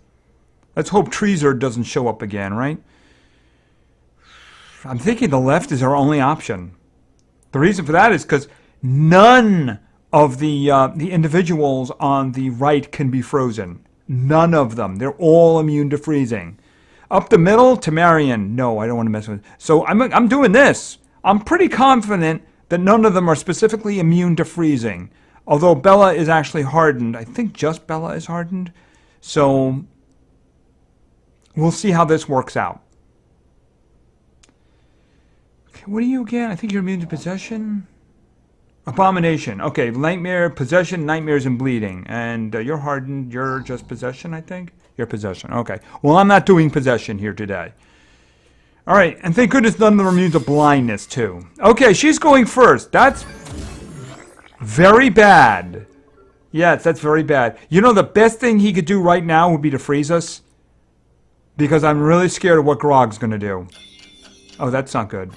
Let's hope Treeser doesn't show up again, right? I'm thinking the left is our only option. The reason for that is because none of the individuals on the right can be frozen. None of them. They're all immune to freezing. Up the middle, Tamarian. No, I don't want to mess with it. So I'm doing this. I'm pretty confident that none of them are specifically immune to freezing. Although Bella is actually hardened. I think just Bella is hardened. So we'll see how this works out. Okay, what are you again? I think you're immune to possession. Abomination. Okay, nightmare, possession, nightmares, and bleeding. And you're hardened. You're just possession, I think. You're possession. Okay. Well, I'm not doing possession here today. All right, and thank goodness none of them are immune to blindness, too. Okay, she's going first. That's very bad. Yes, that's very bad. You know, the best thing he could do right now would be to freeze us. Because I'm really scared of what Grog's going to do. Oh, that's not good.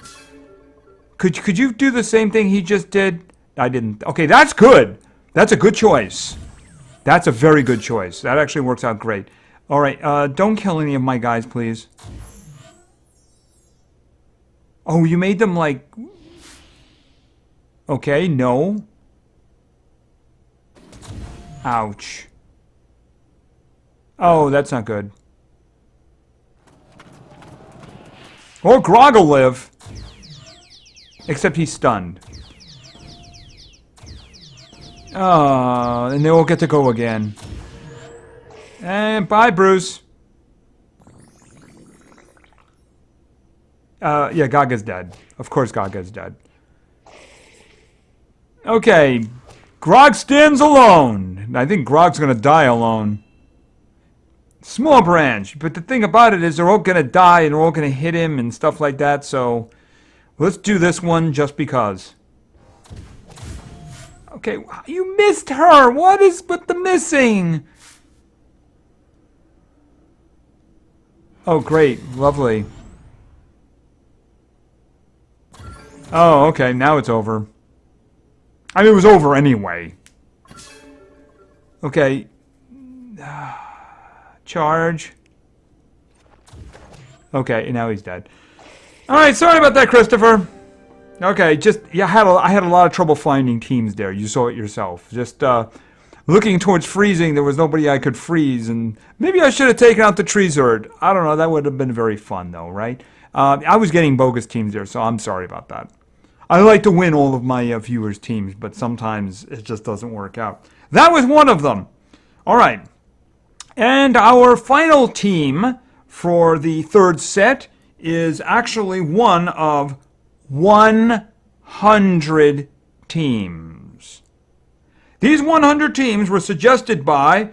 Could you do the same thing he just did? I didn't. Okay, that's good. That's a good choice. That's a very good choice. That actually works out great. All right, don't kill any of my guys, please. Oh, you made them like... Okay, no. Ouch. Oh, that's not good. Or Grog will live. Except he's stunned. Oh, and they won't get to go again. And bye, Bruce. Yeah, Gaga's dead. Of course Gaga's dead. Okay. Grog stands alone. I think Grog's gonna die alone. Small branch. But the thing about it is they're all gonna die and they're all gonna hit him and stuff like that, so let's do this one just because. Okay, you missed her! What is with the missing? Oh, great. Lovely. Oh, okay. Now it's over. I mean, it was over anyway. Okay. Charge. Okay, now he's dead. Alright, sorry about that, Christopher. Okay, just... Yeah, I had a lot of trouble finding teams there. You saw it yourself. Just, looking towards freezing, there was nobody I could freeze, and maybe I should have taken out the Treezord. I don't know, that would have been very fun, though, right? I was getting bogus teams there, so I'm sorry about that. I like to win all of my viewers' teams, but sometimes it just doesn't work out. That was one of them. All right. And our final team for the third set is actually one of 100 teams. These 100 teams were suggested by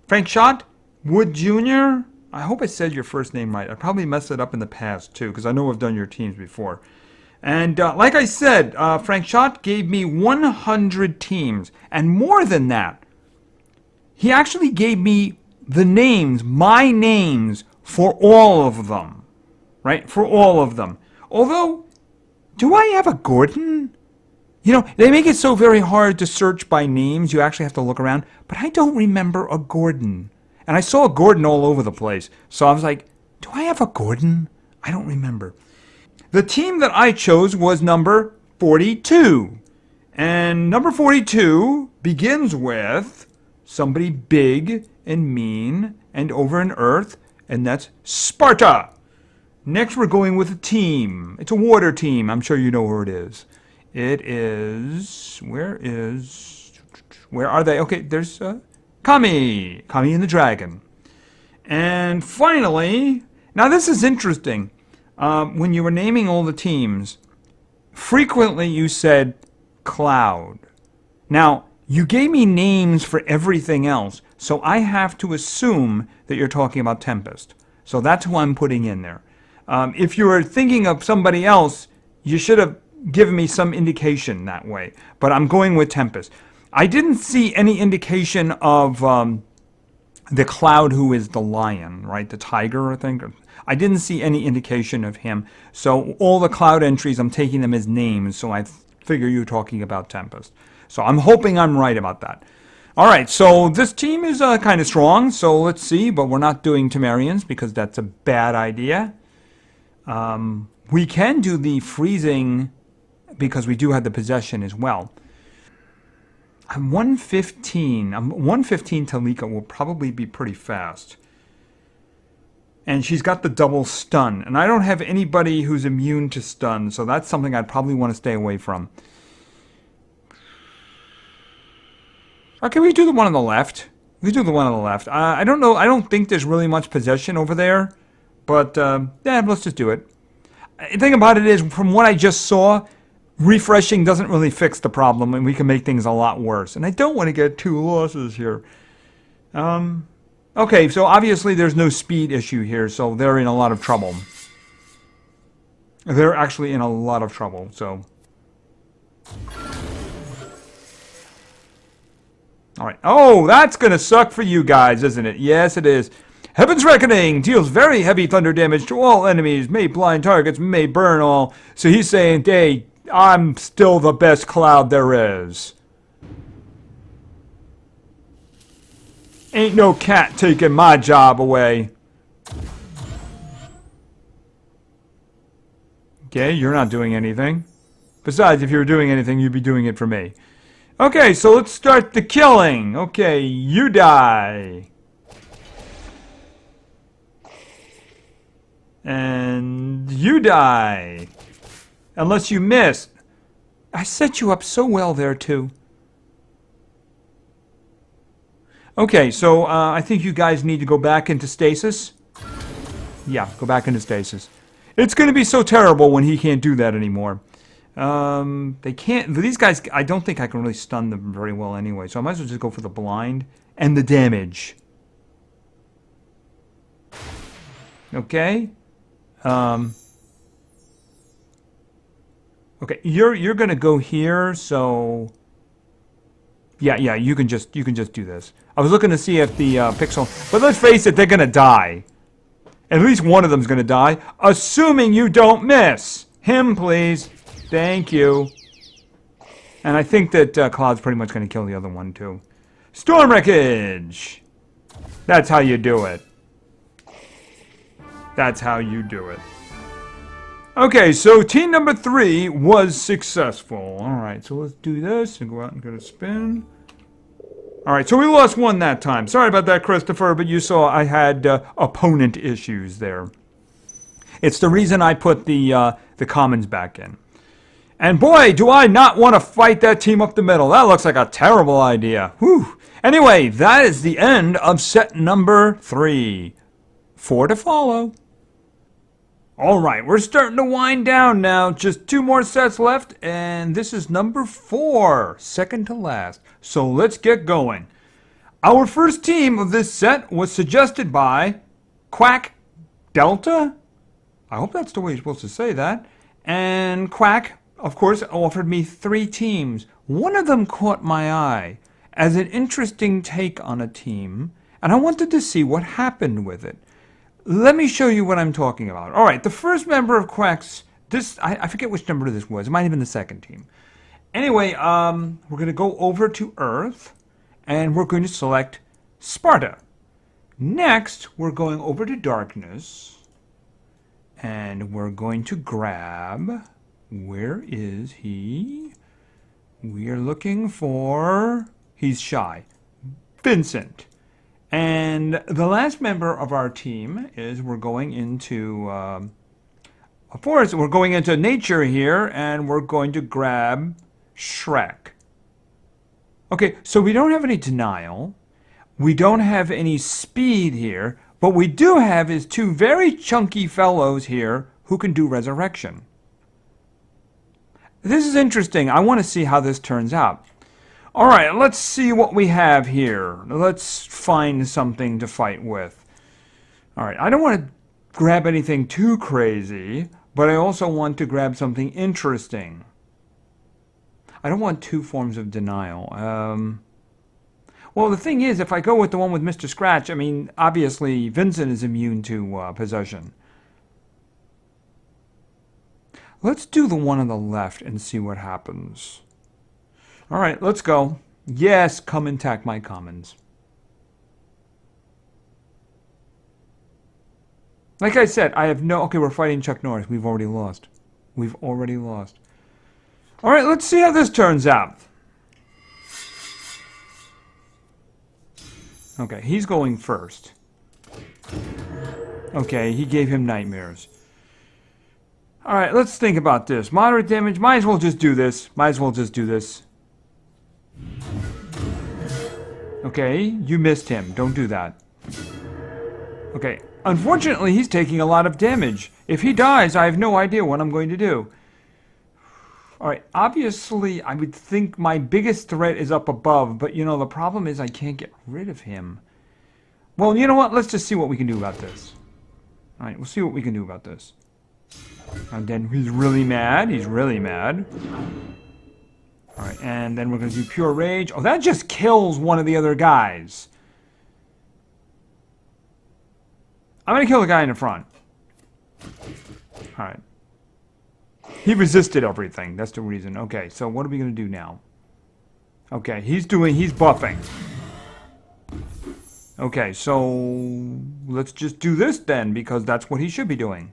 Frank Schott, Wood Jr., I hope I said your first name right. I probably messed it up in the past, too, because I know I've done your teams before. And like I said, Frank Schott gave me 100 teams. And more than that, he actually gave me the names, my names, for all of them. Right? For all of them. Although, do I have a Gordon? You know, they make it so very hard to search by names. You actually have to look around. But I don't remember a Gordon. And I saw a Gordon all over the place. So I was like, do I have a Gordon? I don't remember. The team that I chose was number 42. And number 42 begins with somebody big and mean and over in Earth. And that's Sparta. Next, we're going with a team. It's a water team. I'm sure you know who it is. It is... Where are they? Okay, there's Kami. Kami and the Dragon. And finally... Now, this is interesting. When you were naming all the teams, frequently you said Cloud. Now, you gave me names for everything else, so I have to assume that you're talking about Tempest. So that's who I'm putting in there. If you were thinking of somebody else, you should have given me some indication that way. But I'm going with Tempest. I didn't see any indication of the Cloud who is the lion, right? The tiger, I think. I didn't see any indication of him. So all the Cloud entries, I'm taking them as names, so I figure you're talking about Tempest. So I'm hoping I'm right about that. All right, so this team is kind of strong, so let's see. But we're not doing Temerians because that's a bad idea. We can do the freezing because we do have the possession as well. I'm 115. 115 Talika will probably be pretty fast. And she's got the double stun. And I don't have anybody who's immune to stun, so that's something I'd probably want to stay away from. Okay, we do the one on the left. We do the one on the left. I don't know. I don't think there's really much possession over there. But, yeah, let's just do it. The thing about it is, from what I just saw, refreshing doesn't really fix the problem, and we can make things a lot worse. And I don't want to get 2 losses here. Okay, so obviously there's no speed issue here, so they're in a lot of trouble. They're actually in a lot of trouble, so... Alright. Oh, that's gonna suck for you guys, isn't it? Yes, it is. Heaven's Reckoning deals very heavy thunder damage to all enemies, may blind targets, may burn all. So he's saying, hey, I'm still the best Cloud there is. Ain't no cat taking my job away. Okay, you're not doing anything. Besides, if you were doing anything, you'd be doing it for me. Okay, so let's start the killing. Okay, you die. And you die. Unless you miss. I set you up so well there, too. Okay, so I think you guys need to go back into stasis. Yeah, go back into stasis. It's going to be so terrible when he can't do that anymore. They can't... These guys, I don't think I can really stun them very well anyway. So I might as well just go for the blind and the damage. Okay. Okay, you're going to go here, so... Yeah, you can just do this. I was looking to see if the pixel... But let's face it, they're going to die. At least one of them's going to die. Assuming you don't miss. Him, please. Thank you. And I think that Cloud's pretty much going to kill the other one, too. Storm Wreckage! That's how you do it. That's how you do it. Okay, so team number 3 was successful. Alright, so let's do this and go out and get a spin. Alright, so we lost one that time. Sorry about that, Christopher, but you saw I had opponent issues there. It's the reason I put the commons back in. And boy, do I not want to fight that team up the middle. That looks like a terrible idea. Whew. Anyway, that is the end of set number 3. 4 to follow. Alright, we're starting to wind down now. Just 2 more sets left, and this is number 4, second to last. So let's get going. Our first team of this set was suggested by Quack Delta? I hope that's the way you're supposed to say that. And Quack, of course, offered me 3 teams. One of them caught my eye as an interesting take on a team, and I wanted to see what happened with it. Let me show you what I'm talking about. All right, the first member of Quack's this, I forget which number this was. It might have been the second team. Anyway, we're going to go over to Earth, and we're going to select Sparta. Next, we're going over to Darkness, and we're going to grab, where is he? We are looking for, he's shy, Vincent. And the last member of our team is we're going into a forest. We're going into nature here, and we're going to grab Shrek. Okay, so we don't have any denial. We don't have any speed here. What we do have is two very chunky fellows here who can do resurrection. This is interesting. I want to see how this turns out. All right, let's see what we have here. Let's find something to fight with. All right, I don't want to grab anything too crazy, but I also want to grab something interesting. I don't want two forms of denial. Well, the thing is, if I go with the one with Mr. Scratch, I mean, obviously Vincent is immune to possession. Let's do the one on the left and see what happens. All right, let's go. Yes, come and attack my commons. Like I said, I have no... Okay, we're fighting Chuck Norris. We've already lost. We've already lost. All right, let's see how this turns out. Okay, he's going first. Okay, he gave him nightmares. All right, let's think about this. Moderate damage. Might as well just do this. Might as well just do this. Okay, you missed him. Don't do that. Okay, unfortunately, he's taking a lot of damage. If he dies, I have no idea what I'm going to do. All right, obviously, I would think my biggest threat is up above, but, you know, the problem is I can't get rid of him. Well, you know what? Let's just see what we can do about this. All right, we'll see what we can do about this. And then he's really mad. He's really mad. All right, and then we're going to do Pure Rage. Oh, that just kills one of the other guys. I'm going to kill the guy in the front. All right. He resisted everything. That's the reason. Okay, so what are we going to do now? Okay, he's buffing. Okay, so let's just do this then, because that's what he should be doing.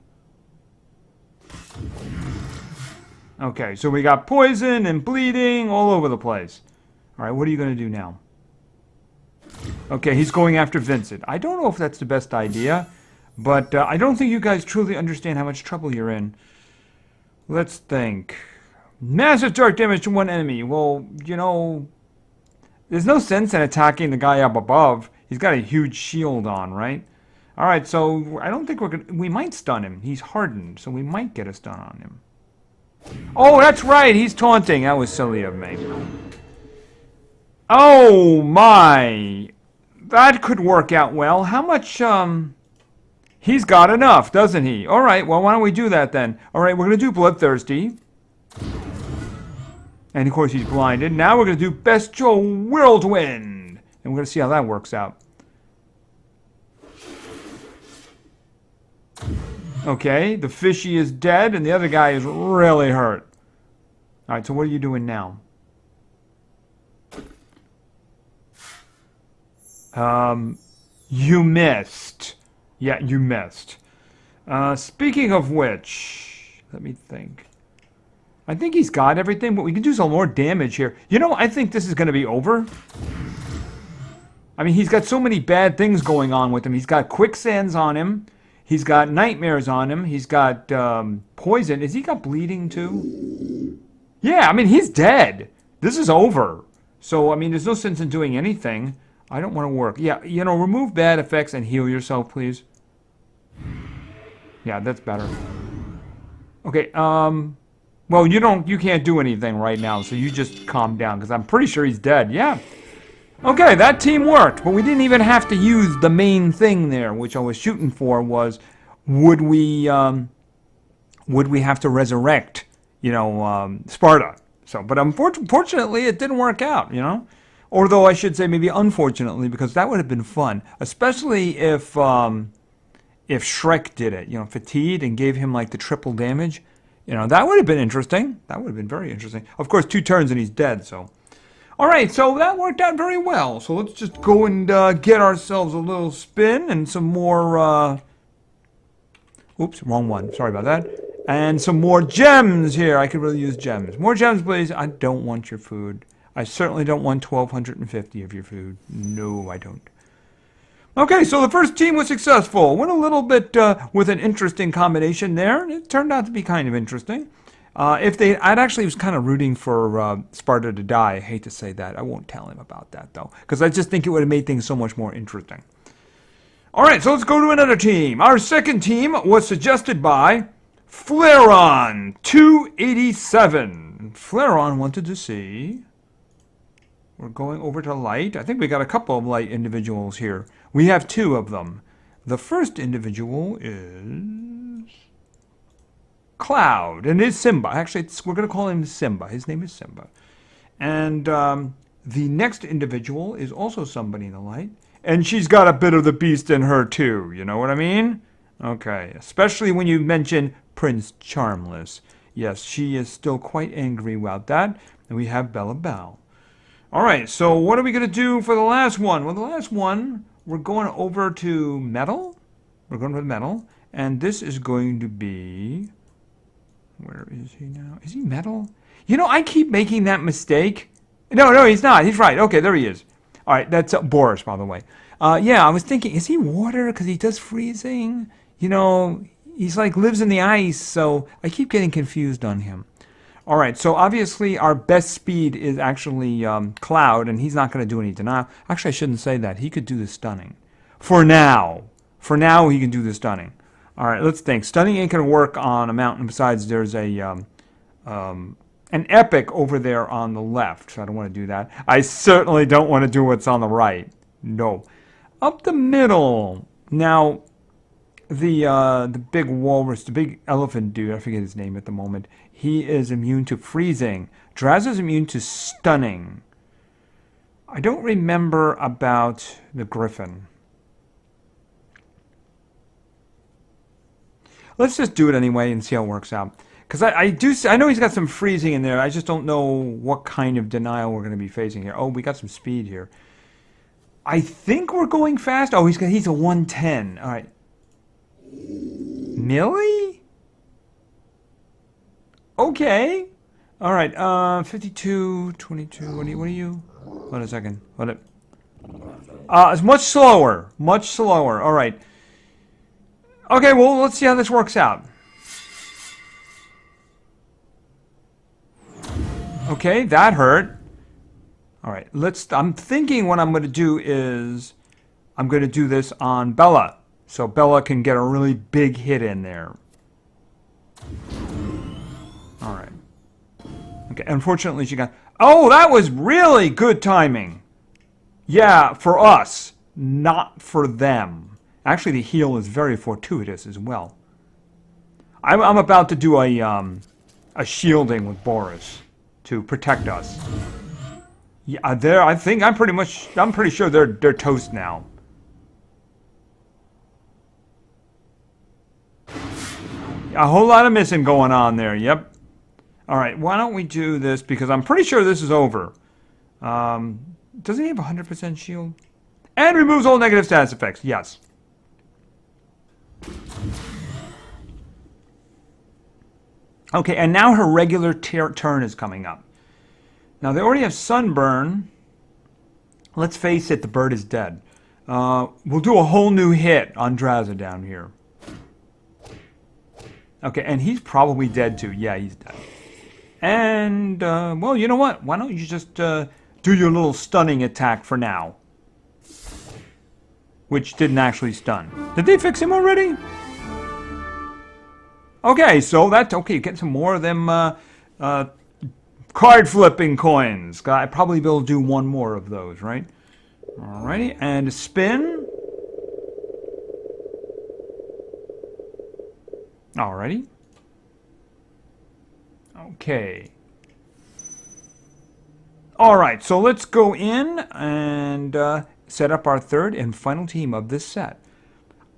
Okay, so we got poison and bleeding all over the place. All right, what are you going to do now? Okay, he's going after Vincent. I don't know if that's the best idea, but I don't think you guys truly understand how much trouble you're in. Let's think. Massive dark damage to one enemy. Well, you know, there's no sense in attacking the guy up above. He's got a huge shield on, right? All right, so I don't think we're going to... We might stun him. He's hardened, so we might get a stun on him. Oh, that's right. He's taunting. That was silly of me. Oh, my. That could work out well. How much, He's got enough, doesn't he? All right, well, why don't we do that then? All right, we're going to do Bloodthirsty. And, of course, he's blinded. Now we're going to do Bestial Whirlwind. And we're going to see how that works out. Okay, the fishy is dead, and the other guy is really hurt. All right, so what are you doing now? You missed. Yeah, you missed. Speaking of which, let me think. I think he's got everything, but we can do some more damage here. You know, I think this is going to be over. I mean, he's got so many bad things going on with him. He's got quicksands on him. He's got nightmares on him. He's got poison. Has he got bleeding too? Yeah, I mean, he's dead. This is over. So, I mean, there's no sense in doing anything. I don't want to work. Yeah, you know, remove bad effects and heal yourself, please. Yeah, that's better. Okay, well, you can't do anything right now, so you just calm down, because I'm pretty sure he's dead. Yeah. Okay, that team worked, but we didn't even have to use the main thing there, which I was shooting for was, would we have to resurrect, you know, Sparta? So, but unfortunately, it didn't work out, you know? Although I should say maybe unfortunately, because that would have been fun, especially if Shrek did it, you know, fatigued and gave him like the triple damage. You know, that would have been interesting. That would have been very interesting. Of course, 2 turns and he's dead, so. All right, so that worked out very well. So let's just go and get ourselves a little spin and some more... Oops, wrong one. Sorry about that. And some more gems here. I could really use gems. More gems, please. I don't want your food. I certainly don't want 1,250 of your food. No, I don't. Okay, so the first team was successful. Went a little bit with an interesting combination there. It turned out to be kind of interesting. I'd actually was kind of rooting for Sparta to die. I hate to say that. I won't tell him about that, though, because I just think it would have made things so much more interesting. All right, so let's go to another team. Our second team was suggested by Flareon 287. Flareon wanted to see. We're going over to light. I think we got a couple of light individuals here. We have 2 of them. The first individual is Cloud, and it's Simba. Actually, we're going to call him Simba. His name is Simba. And the next individual is also somebody in the light. And she's got a bit of the beast in her, too. You know what I mean? Okay. Especially when you mention Prince Charmless. Yes, she is still quite angry about that. And we have Bella Bell. All right, so what are we going to do for the last one? Well, the last one, we're going over to Metal. We're going to Metal. And this is going to be... Where is he now? Is he Metal? You know, I keep making that mistake. No, he's not. He's right. Okay, there he is. All right, that's Boris, by the way. Yeah, I was thinking, is he water? Because he does freezing. You know, he's like lives in the ice, so I keep getting confused on him. All right, so obviously our best speed is actually Cloud, and he's not going to do any denial. Actually, I shouldn't say that. He could do the stunning. For now. For now, he can do the stunning. All right, let's think. Stunning ain't going to work on a mountain. Besides, there's an epic over there on the left, so I don't want to do that. I certainly don't want to do what's on the right. No. Up the middle. Now, the big walrus, the big elephant dude, I forget his name at the moment, he is immune to freezing. Draz is immune to stunning. I don't remember about the griffin. Let's just do it anyway and see how it works out. Because I know he's got some freezing in there. I just don't know what kind of denial we're going to be facing here. Oh, we got some speed here. I think we're going fast. Oh, he's a 110. All right. Millie? Okay. All right. 52, 22. What are you? Hold on a second. It's much slower. Much slower. All right. Okay, well, let's see how this works out. Okay, that hurt. All right, I'm thinking what I'm going to do is I'm going to do this on Bella. So Bella can get a really big hit in there. All right. Okay, unfortunately she got... Oh, that was really good timing. Yeah, for us, not for them. Actually, the heal is very fortuitous as well. I'm about to do a shielding with Boris to protect us. Yeah, I'm pretty sure they're toast now. A whole lot of missing going on there. Yep. All right. Why don't we do this? Because I'm pretty sure this is over. Doesn't he have 100% shield? And removes all negative status effects. Yes. Okay, and now her regular turn is coming up. Now, they already have Sunburn. Let's face it, the bird is dead. We'll do a whole new hit on Draza down here. Okay, and he's probably dead too. Yeah, he's dead. And, well, you know what? Why don't you just do your little stunning attack for now? Which didn't actually stun. Did they fix him already? Okay, so that's okay. Get some more of them card flipping coins. I probably be able to do one more of those, right? Alrighty, and a spin. Alrighty. Okay. Alright, so let's go in and set up our third and final team of this set.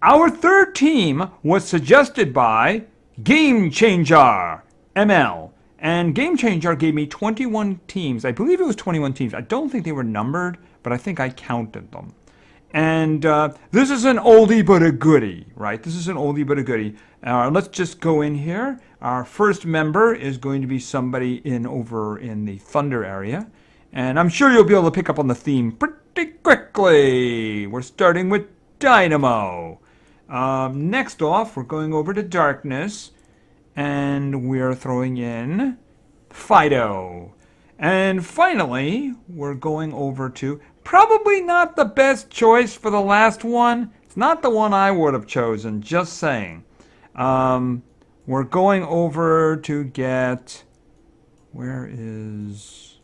Our third team was suggested by Game Changer. ML. And Game Changer gave me 21 teams. I believe it was 21 teams. I don't think they were numbered, but I think I counted them. And this is an oldie but a goodie, right? This is an oldie but a goodie. Let's just go in here. Our first member is going to be somebody over in the Thunder area. And I'm sure you'll be able to pick up on the theme pretty quickly. We're starting with Dynamo. Next off, we're going over to Darkness. And we're throwing in Fido. And finally, we're going over to probably not the best choice for the last one. It's not the one I would have chosen, just saying. We're going over to get... Where is...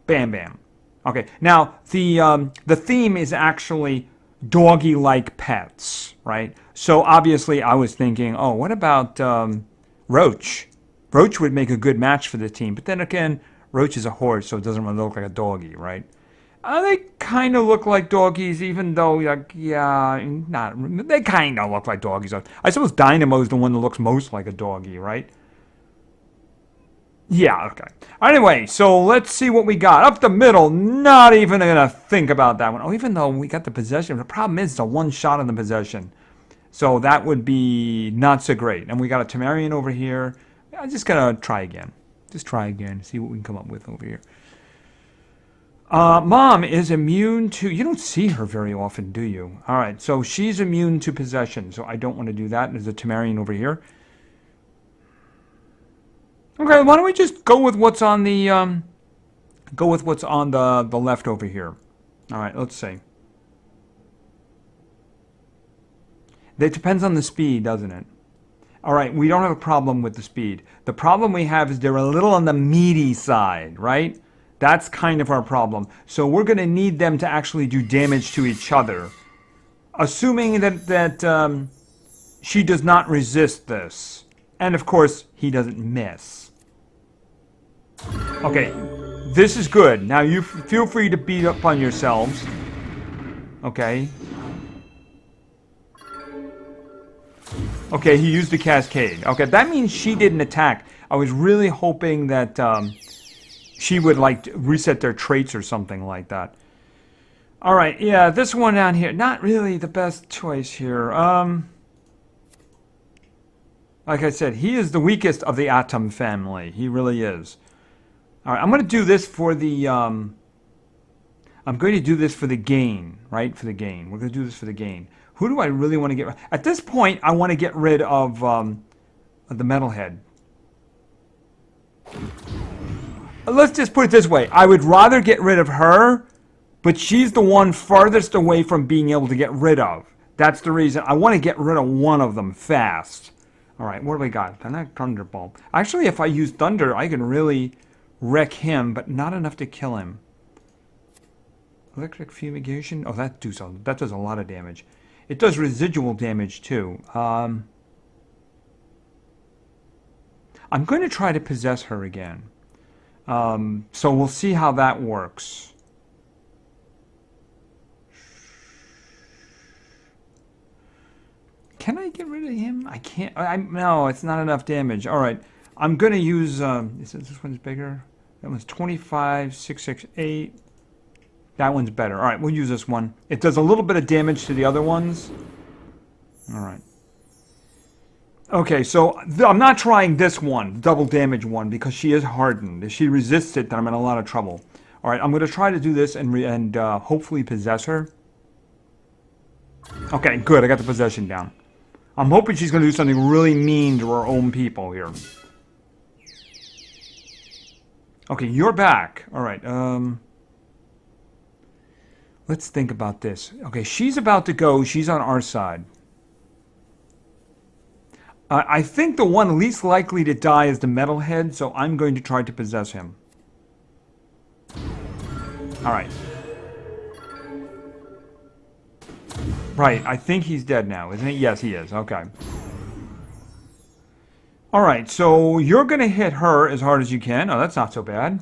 Bam Bam. Okay, now the theme is actually doggy-like pets, right? So obviously I was thinking, oh, what about Roach? Roach would make a good match for the team, but then again, Roach is a horse, so it doesn't really look like a doggy, right? They kind of look like doggies, even though, like, yeah, they kind of look like doggies. I suppose Dynamo's the one that looks most like a doggy, right? Yeah, okay. Anyway, so let's see what we got. Up the middle, not even going to think about that one. Oh, even though we got the possession, the problem is it's a one shot on the possession. So that would be not so great. And we got a Temerian over here. I'm just going to try again. Just try again, see what we can come up with over here. Mom is immune to... You don't see her very often, do you? All right, so she's immune to possession, so I don't want to do that. There's a Temerian over here. Okay, why don't we just go with what's on the the left over here. All right, let's see. It depends on the speed, doesn't it? All right, we don't have a problem with the speed. The problem we have is they're a little on the meaty side, right? That's kind of our problem. So we're going to need them to actually do damage to each other. Assuming that she does not resist this. And of course, he doesn't miss. Okay, this is good. Now you feel free to beat up on yourselves. Okay. Okay, he used the cascade. Okay, that means she didn't attack. I was really hoping that she would, like, reset their traits or something like that. Alright, yeah, this one down here, not really the best choice here. Like I said, he is the weakest of the Atom family. He really is. Alright, I'm going to do this for the, I'm going to do this for the gain, right? For the gain. We're going to do this for the gain. Who do I really want to get... At this point, I want to get rid of the Metalhead. Let's just put it this way. I would rather get rid of her, but she's the one farthest away from being able to get rid of. That's the reason. I want to get rid of one of them fast. Alright, what do we got? Thunderbolt. Actually, if I use Thunder, I can really wreck him, but not enough to kill him. Electric Fumigation? Oh, that does a lot of damage. It does residual damage, too. I'm going to try to possess her again. So we'll see how that works. Can I get rid of him? I can't. No, it's not enough damage. All right. I'm going to use... this one's bigger. That one's 25, 668. That one's better. All right, we'll use this one. It does a little bit of damage to the other ones. All right. Okay, so I'm not trying this one, double damage one, because she is hardened. If she resists it, then I'm in a lot of trouble. All right, I'm going to try to do this and hopefully possess her. Okay, good. I got the possession down. I'm hoping she's going to do something really mean to her own people here. Okay, you're back. All right, let's think about this. Okay, she's about to go. She's on our side. I think the one least likely to die is the Metalhead, so I'm going to try to possess him. Alright. Right, I think he's dead now, isn't he? Yes, he is. Okay. Alright, so you're going to hit her as hard as you can. Oh, that's not so bad.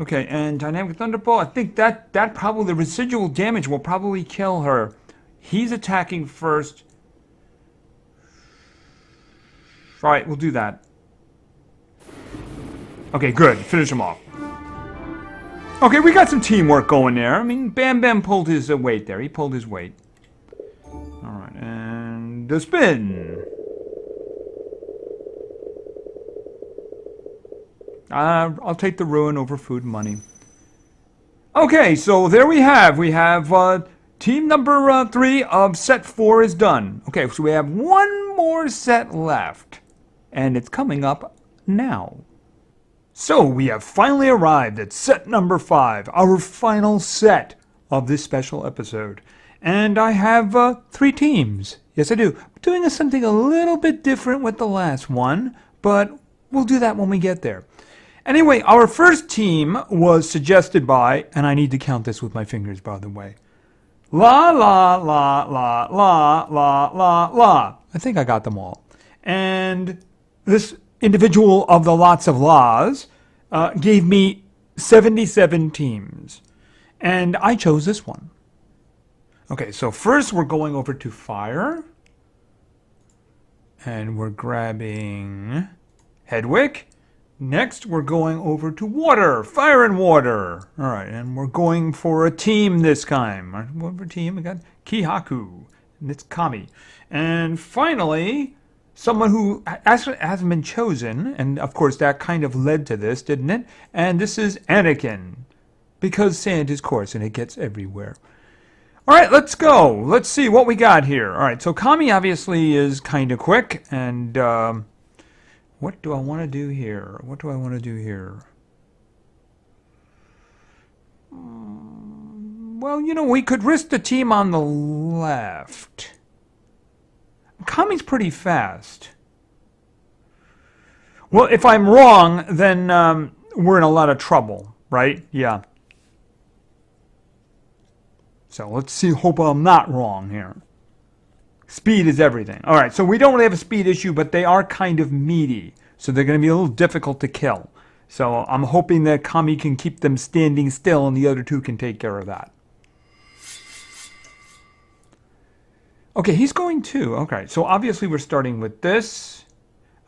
Okay, and Dynamic Thunderbolt, I think that probably, the residual damage will probably kill her. He's attacking first. All right, we'll do that. Okay, good. Finish him off. Okay, we got some teamwork going there. I mean, Bam Bam pulled his weight there. He pulled his weight. All right, and the spin. I'll take the ruin over food and money. Okay, so there we have. We have team number 3 of set 4 is done. Okay, so we have one more set left. And it's coming up now. So we have finally arrived at set number 5, our final set of this special episode. And I have 3 teams. Yes, I do. We're doing something a little bit different with the last one, but we'll do that when we get there. Anyway, our first team was suggested by, and I need to count this with my fingers, by the way. La, la, la, la, la, la, la, la. I think I got them all. And this individual of the lots of laws gave me 77 teams. And I chose this one. Okay, so first we're going over to fire. And we're grabbing Hedwig. Next, we're going over to water, fire and water. All right, and we're going for a team this time. What for team? We got Kihaku, and it's Kami. And finally, someone who actually hasn't been chosen, and of course that kind of led to this, didn't it? And this is Anakin, because sand is coarse and it gets everywhere. All right, let's go. Let's see what we got here. All right, so Kami obviously is kind of quick, and what do I want to do here? What do I want to do here? Well, you know, we could risk the team on the left. Kami's pretty fast. Well, if I'm wrong, then we're in a lot of trouble, right? Yeah. So let's see, hope I'm not wrong here. Speed is everything. All right, so we don't really have a speed issue, but they are kind of meaty. So they're going to be a little difficult to kill. So I'm hoping that Kami can keep them standing still and the other two can take care of that. Okay, he's going too. Okay, so obviously we're starting with this.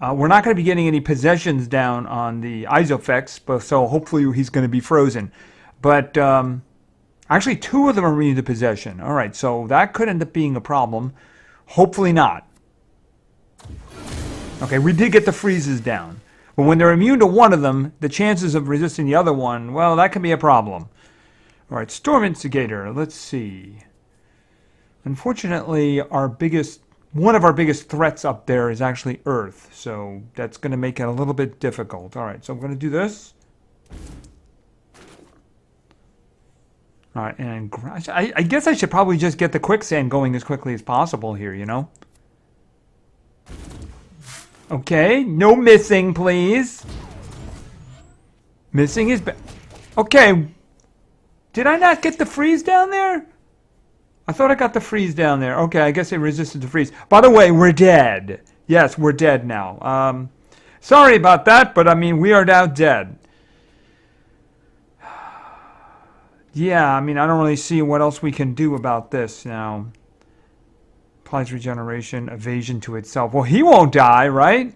We're not going to be getting any possessions down on the Isofex, but so hopefully he's going to be frozen. But actually 2 of them are immune to possession. All right, so that could end up being a problem. Hopefully not. Okay, we did get the freezes down. But when they're immune to one of them, the chances of resisting the other one, well, that can be a problem. All right, Storm Instigator, let's see. Unfortunately, one of our biggest threats up there is actually Earth. So that's going to make it a little bit difficult. All right, so I'm going to do this. All right, and I guess I should probably just get the quicksand going as quickly as possible here, you know? Okay, no missing, please. Missing is bad. Okay. Did I not get the freeze down there? I thought I got the freeze down there. Okay, I guess it resisted the freeze. By the way, we're dead. Yes, we're dead now. Sorry about that, but I mean, we are now dead. Yeah, I mean, I don't really see what else we can do about this now. Applies regeneration, evasion to itself. Well, he won't die, right?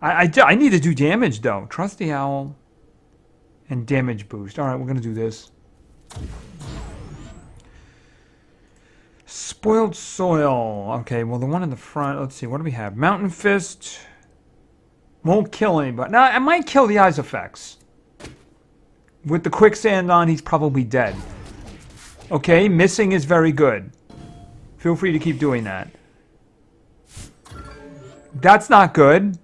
I need to do damage, though. Trusty Owl and damage boost. All right, we're going to do this. Spoiled soil. Okay, well, the one in the front, let's see. What do we have? Mountain Fist. Won't kill anybody. Now, I might kill the Isofex. With the quicksand on, he's probably dead. Okay, missing is very good. Feel free to keep doing that. That's not good.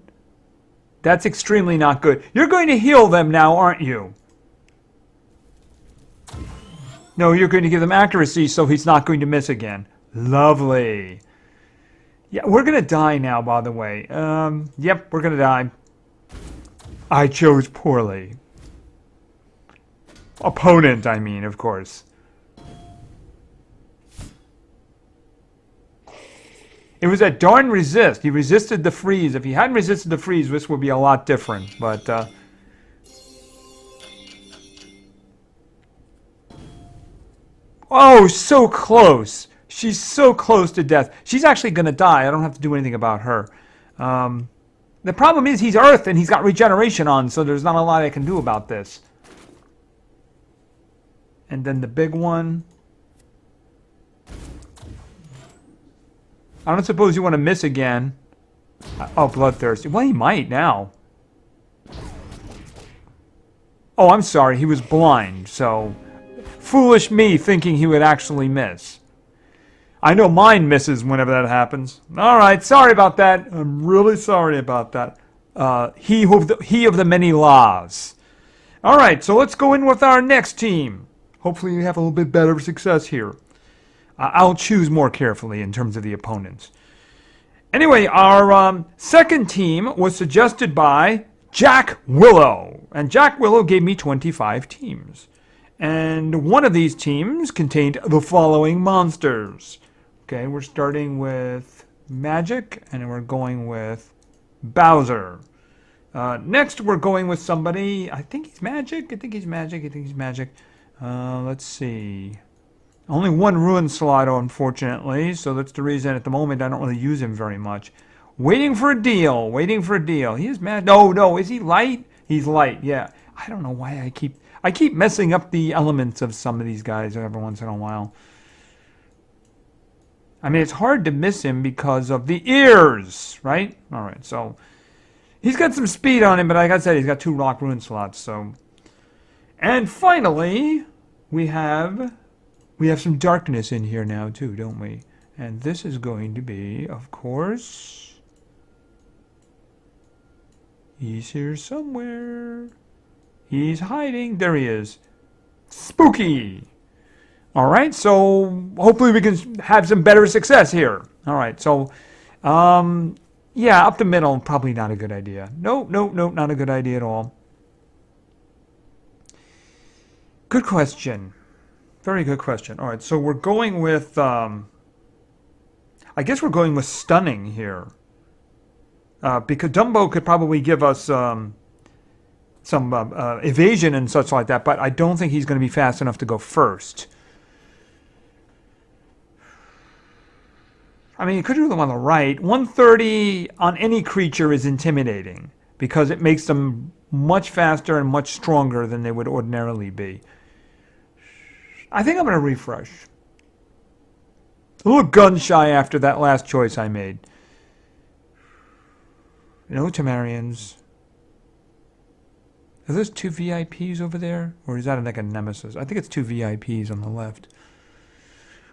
That's extremely not good. You're going to heal them now, aren't you? No, you're going to give them accuracy so he's not going to miss again. Lovely. Yeah, we're going to die now, by the way. Yep, we're going to die. I chose poorly. Opponent, I mean, of course. It was that darn resist. He resisted the freeze. If he hadn't resisted the freeze, this would be a lot different. But, oh, so close. She's so close to death. She's actually going to die. I don't have to do anything about her. The problem is he's Earth and he's got regeneration on, so there's not a lot I can do about this. And then the big one. I don't suppose you want to miss again. Oh, bloodthirsty. Well, he might now. Oh, I'm sorry. He was blind, so... Foolish me thinking he would actually miss. I know mine misses whenever that happens. Alright, sorry about that. I'm really sorry about that. He of the many laws. Alright, so let's go in with our next team. Hopefully we have a little bit better success here. I'll choose more carefully in terms of the opponents. Anyway, our second team was suggested by Jack Willow. And Jack Willow gave me 25 teams. And one of these teams contained the following monsters. Okay, we're starting with Magic, and we're going with Bowser. Next, we're going with somebody, I think he's Magic, let's see. Only one Ruin slot, unfortunately, so that's the reason at the moment I don't really use him very much. Waiting for a deal. He is Magic. No, is he light? He's light, yeah. I don't know why I keep messing up the elements of some of these guys every once in a while. I mean, it's hard to miss him because of the ears, right? All right, so he's got some speed on him, but like I said, he's got 2 Rock Ruin slots. So, and finally, we have some darkness in here now too, don't we? And this is going to be, of course, he's here somewhere. He's hiding. There he is. Spooky. All right, so hopefully we can have some better success here. All right, so, yeah, up the middle, probably not a good idea. No, not a good idea at all. Good question. Very good question. All right, so we're going with, I guess we're going with Stunning here. Because Dumbo could probably give us some evasion and such like that, but I don't think he's going to be fast enough to go first. I mean, you could do them on the right. 130 on any creature is intimidating because it makes them much faster and much stronger than they would ordinarily be. I think I'm going to refresh. A little gun shy after that last choice I made. No Temerians. Are those 2 VIPs over there? Or is that like a nemesis? I think it's 2 VIPs on the left.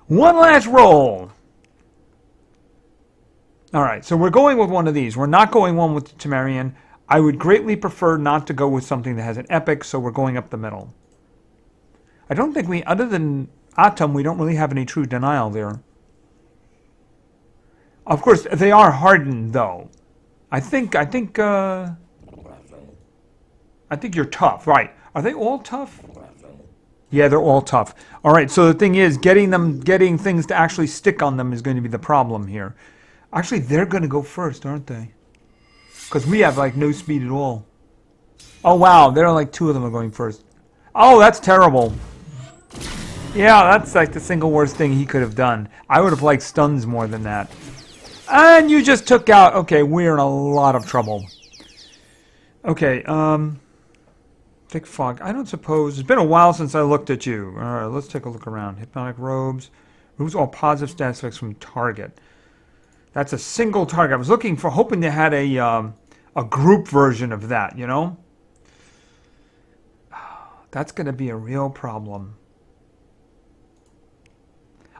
One last roll. Alright, so we're going with one of these. We're not going one with the Temerian. I would greatly prefer not to go with something that has an epic, so we're going up the middle. I don't think we, other than Atom, we don't really have any true denial there. Of course, they are hardened, though. I think you're tough, right? Are they all tough? Yeah, they're all tough. All right, so the thing is, getting things to actually stick on them is going to be the problem here. Actually, they're going to go first, aren't they? Because we have, like, no speed at all. Oh, wow, there are, like, 2 of them are going first. Oh, that's terrible. Yeah, that's, like, the single worst thing he could have done. I would have liked stuns more than that. And you just took out... Okay, we're in a lot of trouble. Okay, Thick Fog. I don't suppose... It's been a while since I looked at you. Alright, let's take a look around. Hypnotic Robes. Removes all positive stat effects from target. That's a single target. I was looking for... Hoping they had a group version of that, you know? That's going to be a real problem.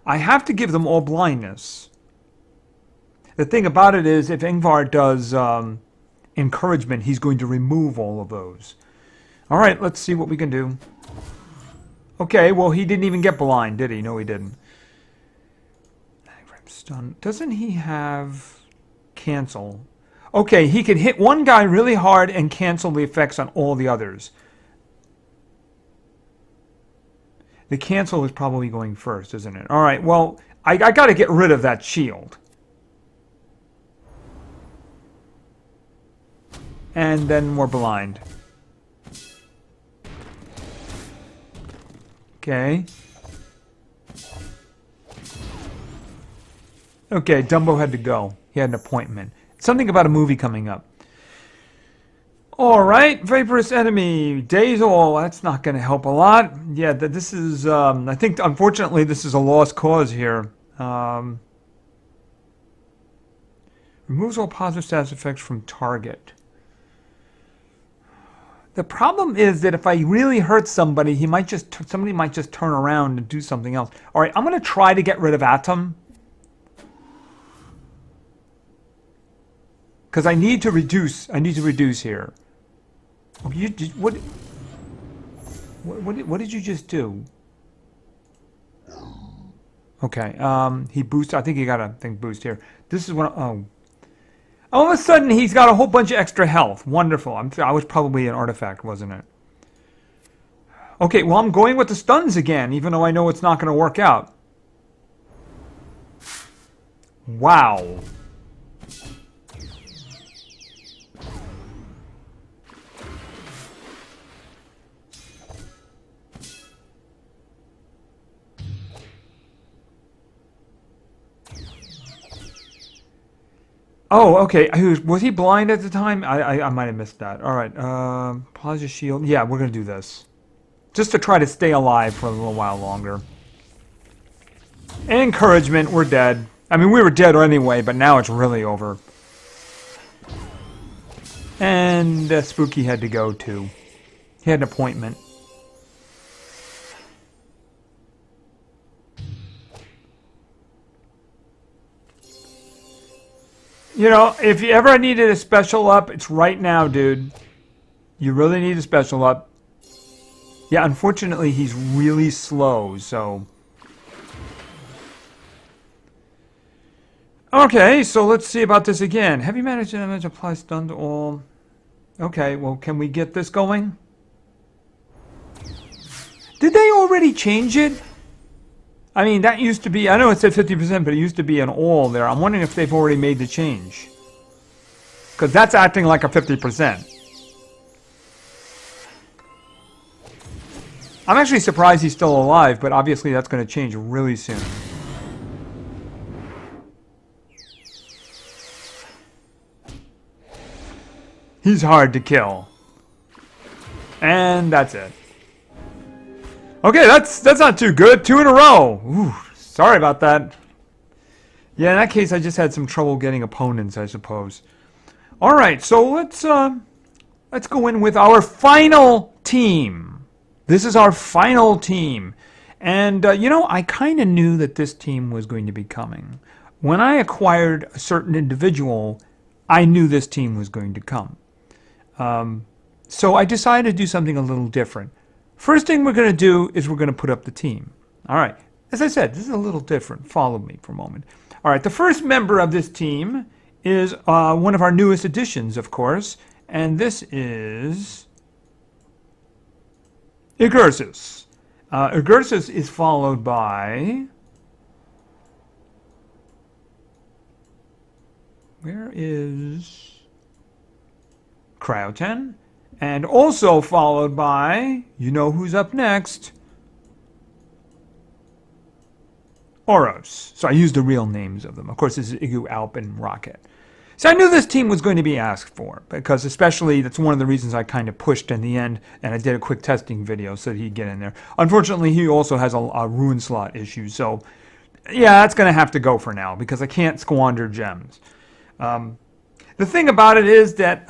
I have to give them all blindness. The thing about it is, if Ingvar does encouragement, he's going to remove all of those. All right, let's see what we can do. Okay, well, he didn't even get blind, did he? No, he didn't. Stun. Doesn't he have cancel? Okay, he can hit one guy really hard and cancel the effects on all the others. The cancel is probably going first, isn't it? All right, well, I got to get rid of that shield. And then we're blind. Okay. Okay, Dumbo had to go. He had an appointment. something about a movie coming up. All right, vaporous enemy, days all. That's not going to help a lot. Yeah, this is. I think, unfortunately, this is a lost cause here. Removes all positive status effects from target. The problem is that if I really hurt somebody, somebody might just turn around and do something else. All right, I'm going to try to get rid of Atom. Because I need to reduce here. Oh, what did you just do? Okay, he boosted. I think he got a boost here. This is what. Oh. All of a sudden, he's got a whole bunch of extra health. Wonderful. I was probably an artifact, wasn't it? Okay, well, I'm going with the stuns again, even though I know it's not going to work out. Wow. Oh, okay. Was he blind at the time? I might have missed that. All right. Plasma shield. Yeah, we're going to do this. Just to try to stay alive for a little while longer. Encouragement. We're dead. I mean, we were dead anyway, but now it's really over. And Spooky had to go, too. He had an appointment. You know, if you ever needed a special up, it's right now, dude. You really need a special up. Yeah, unfortunately, he's really slow, so... Okay, so let's see about this again. Heavy magic damage applies stun to all... Okay, well, can we get this going? Did they already change it? I mean, that used to be, I know it said 50%, but it used to be an all there. I'm wondering if they've already made the change. Because that's acting like a 50%. I'm actually surprised he's still alive, but obviously that's going to change really soon. He's hard to kill. And that's it. Okay, that's not too good. 2 in a row. Ooh, sorry about that. Yeah, in that case, I just had some trouble getting opponents, I suppose. All right, so let's go in with our final team. This is our final team. And, you know, I kind of knew that this team was going to be coming. When I acquired a certain individual, I knew this team was going to come. So I decided to do something a little different. First thing we're going to do is we're going to put up the team. All right. As I said, this is a little different. Follow me for a moment. All right. The first member of this team is one of our newest additions, of course. And this is Igursus. Igursus is followed by... Where is... Cryoten? And also followed by, you know who's up next, Oros. So I used the real names of them. Of course, this is Igu, Alp, and Rocket. So I knew this team was going to be asked for, because especially that's one of the reasons I kind of pushed in the end, and I did a quick testing video so that he'd get in there. Unfortunately, he also has a ruin slot issue, so yeah, that's going to have to go for now, because I can't squander gems. The thing about it is that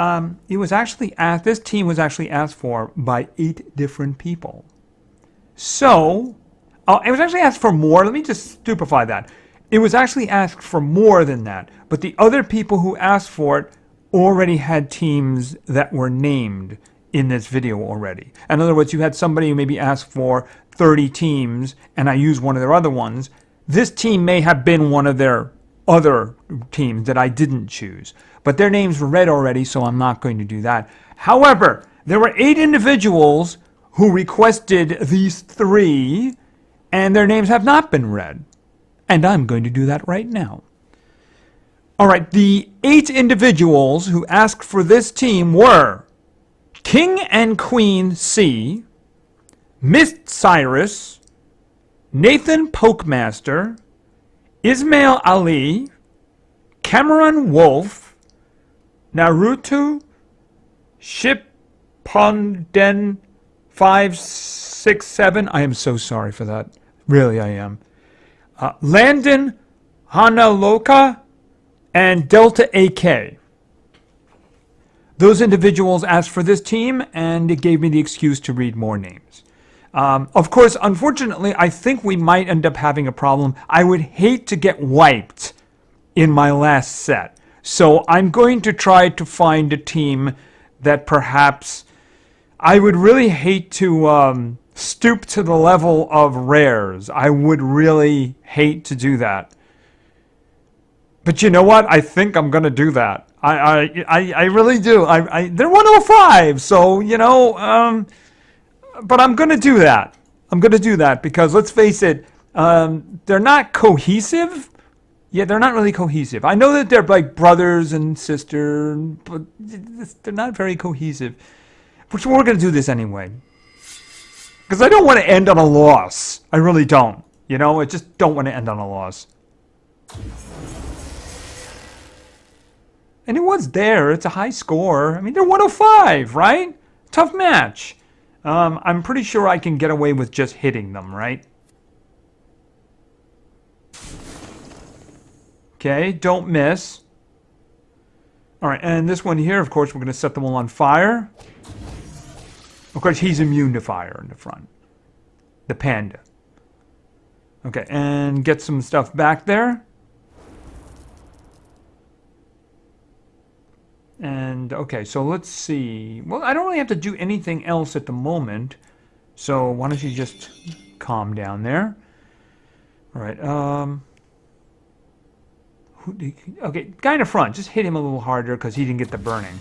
it was actually asked, this team was actually asked for by 8 different people. So, it was actually asked for more. Let me just stupefy that. It was actually asked for more than that. But the other people who asked for it already had teams that were named in this video already. In other words, you had somebody who maybe asked for 30 teams, and I used one of their other ones. This team may have been one of their other teams that I didn't choose. But their names were read already, so I'm not going to do that. However, there were 8 individuals who requested these 3, and their names have not been read. And I'm going to do that right now. All right, the 8 individuals who asked for this team were King and Queen C, Mist Cyrus, Nathan Pokemaster, Ismail Ali, Cameron Wolf, Naruto Shippuden 567. I am so sorry for that. Really, I am. Landon Hanaloka and Delta AK. Those individuals asked for this team, and it gave me the excuse to read more names. Of course, unfortunately, I think we might end up having a problem. I would hate to get wiped in my last set. So I'm going to try to find a team that perhaps I would really hate to stoop to the level of rares. I would really hate to do that. But you know what? I think I'm going to do that. I really do. They're 105, so, you know, but I'm going to do that. I'm going to do that because, let's face it, they're not cohesive. Yeah, they're not really cohesive. I know that they're like brothers and sister, but they're not very cohesive. But we're going to do this anyway. Because I don't want to end on a loss. I really don't. You know, I just don't want to end on a loss. And it was there. It's a high score. I mean, they're 105, right? Tough match. I'm pretty sure I can get away with just hitting them, right? Okay, don't miss. All right, and this one here, of course, we're going to set them all on fire. Of course, he's immune to fire in the front. The panda. Okay, and get some stuff back there. And, okay, so let's see. Well, I don't really have to do anything else at the moment. So why don't you just calm down there. All right, okay, guy in the front, just hit him a little harder because he didn't get the burning.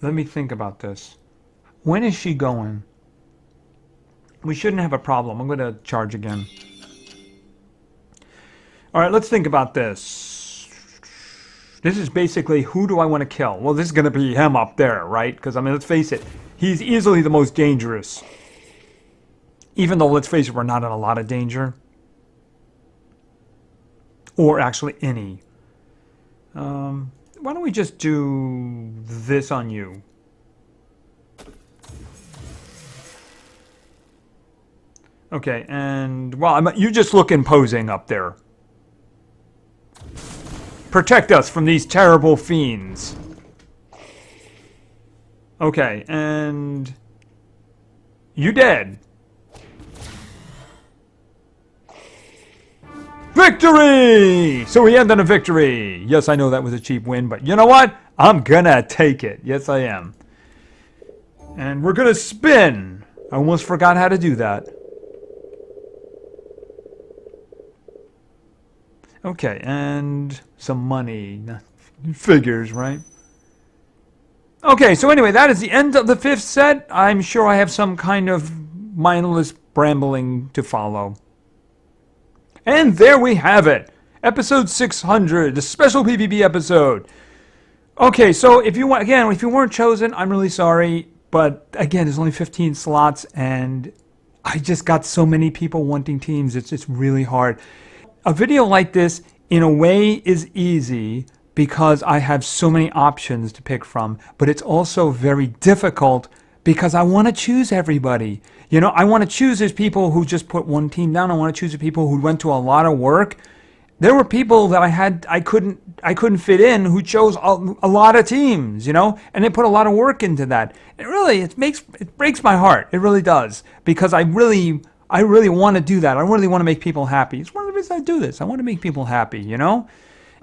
Let me think about this. When is she going? We shouldn't have a problem. I'm going to charge again. All right, let's think about this. This is basically, who do I want to kill? Well, this is going to be him up there, right? Because, I mean, let's face it. He's easily the most dangerous. Even though, let's face it, we're not in a lot of danger. Or actually any. Why don't we just do this on you? Okay, and, well, you just look imposing up there. Protect us from these terrible fiends. Okay, and you dead. Victory! So we end on a victory. Yes, I know that was a cheap win, but you know what? I'm gonna take it. Yes, I am. And we're gonna spin. I almost forgot how to do that. Okay, and some money. Figures, right? Okay, so anyway, that is the end of the 5th set. I'm sure I have some kind of mindless brambling to follow. And there we have it. Episode 600, the special PvP episode. Okay, so if you want, again, if you weren't chosen, I'm really sorry. But again, there's only 15 slots, and I just got so many people wanting teams. It's really hard. A video like this, in a way, is easy because I have so many options to pick from, but it's also very difficult because I want to choose everybody. You know, I want to choose those people who just put one team down. I want to choose the people who went to a lot of work. There were people that I couldn't fit in who chose a lot of teams, you know, and they put a lot of work into that. It breaks my heart. It really does, because I really want to do that. I really want to make people happy. It's one of the reasons I do this. I want to make people happy, you know?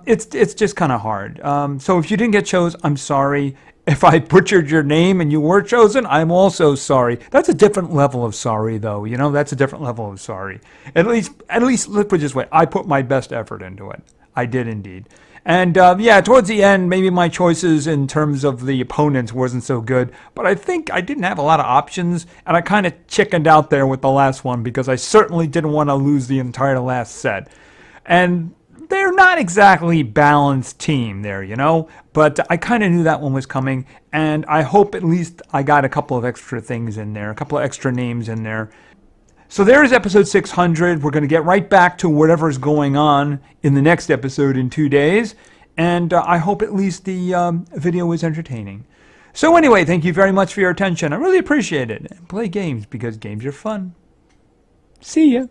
It's just kind of hard. So if you didn't get chosen, I'm sorry. If I butchered your name and you were chosen, I'm also sorry. That's a different level of sorry, though. You know, that's a different level of sorry. At least, let's put it this way. I put my best effort into it. I did indeed. And yeah, towards the end, maybe my choices in terms of the opponents wasn't so good. But I think I didn't have a lot of options. And I kind of chickened out there with the last one because I certainly didn't want to lose the entire last set. And they're not exactly balanced team there, you know, but I kind of knew that one was coming, and I hope at least I got a couple of extra things in there, a couple of extra names in there. So there is episode 600. We're going to get right back to whatever's going on in the next episode in 2 days. And I hope at least the video was entertaining. So anyway, thank you very much for your attention. I really appreciate it. And play games because games are fun. See ya.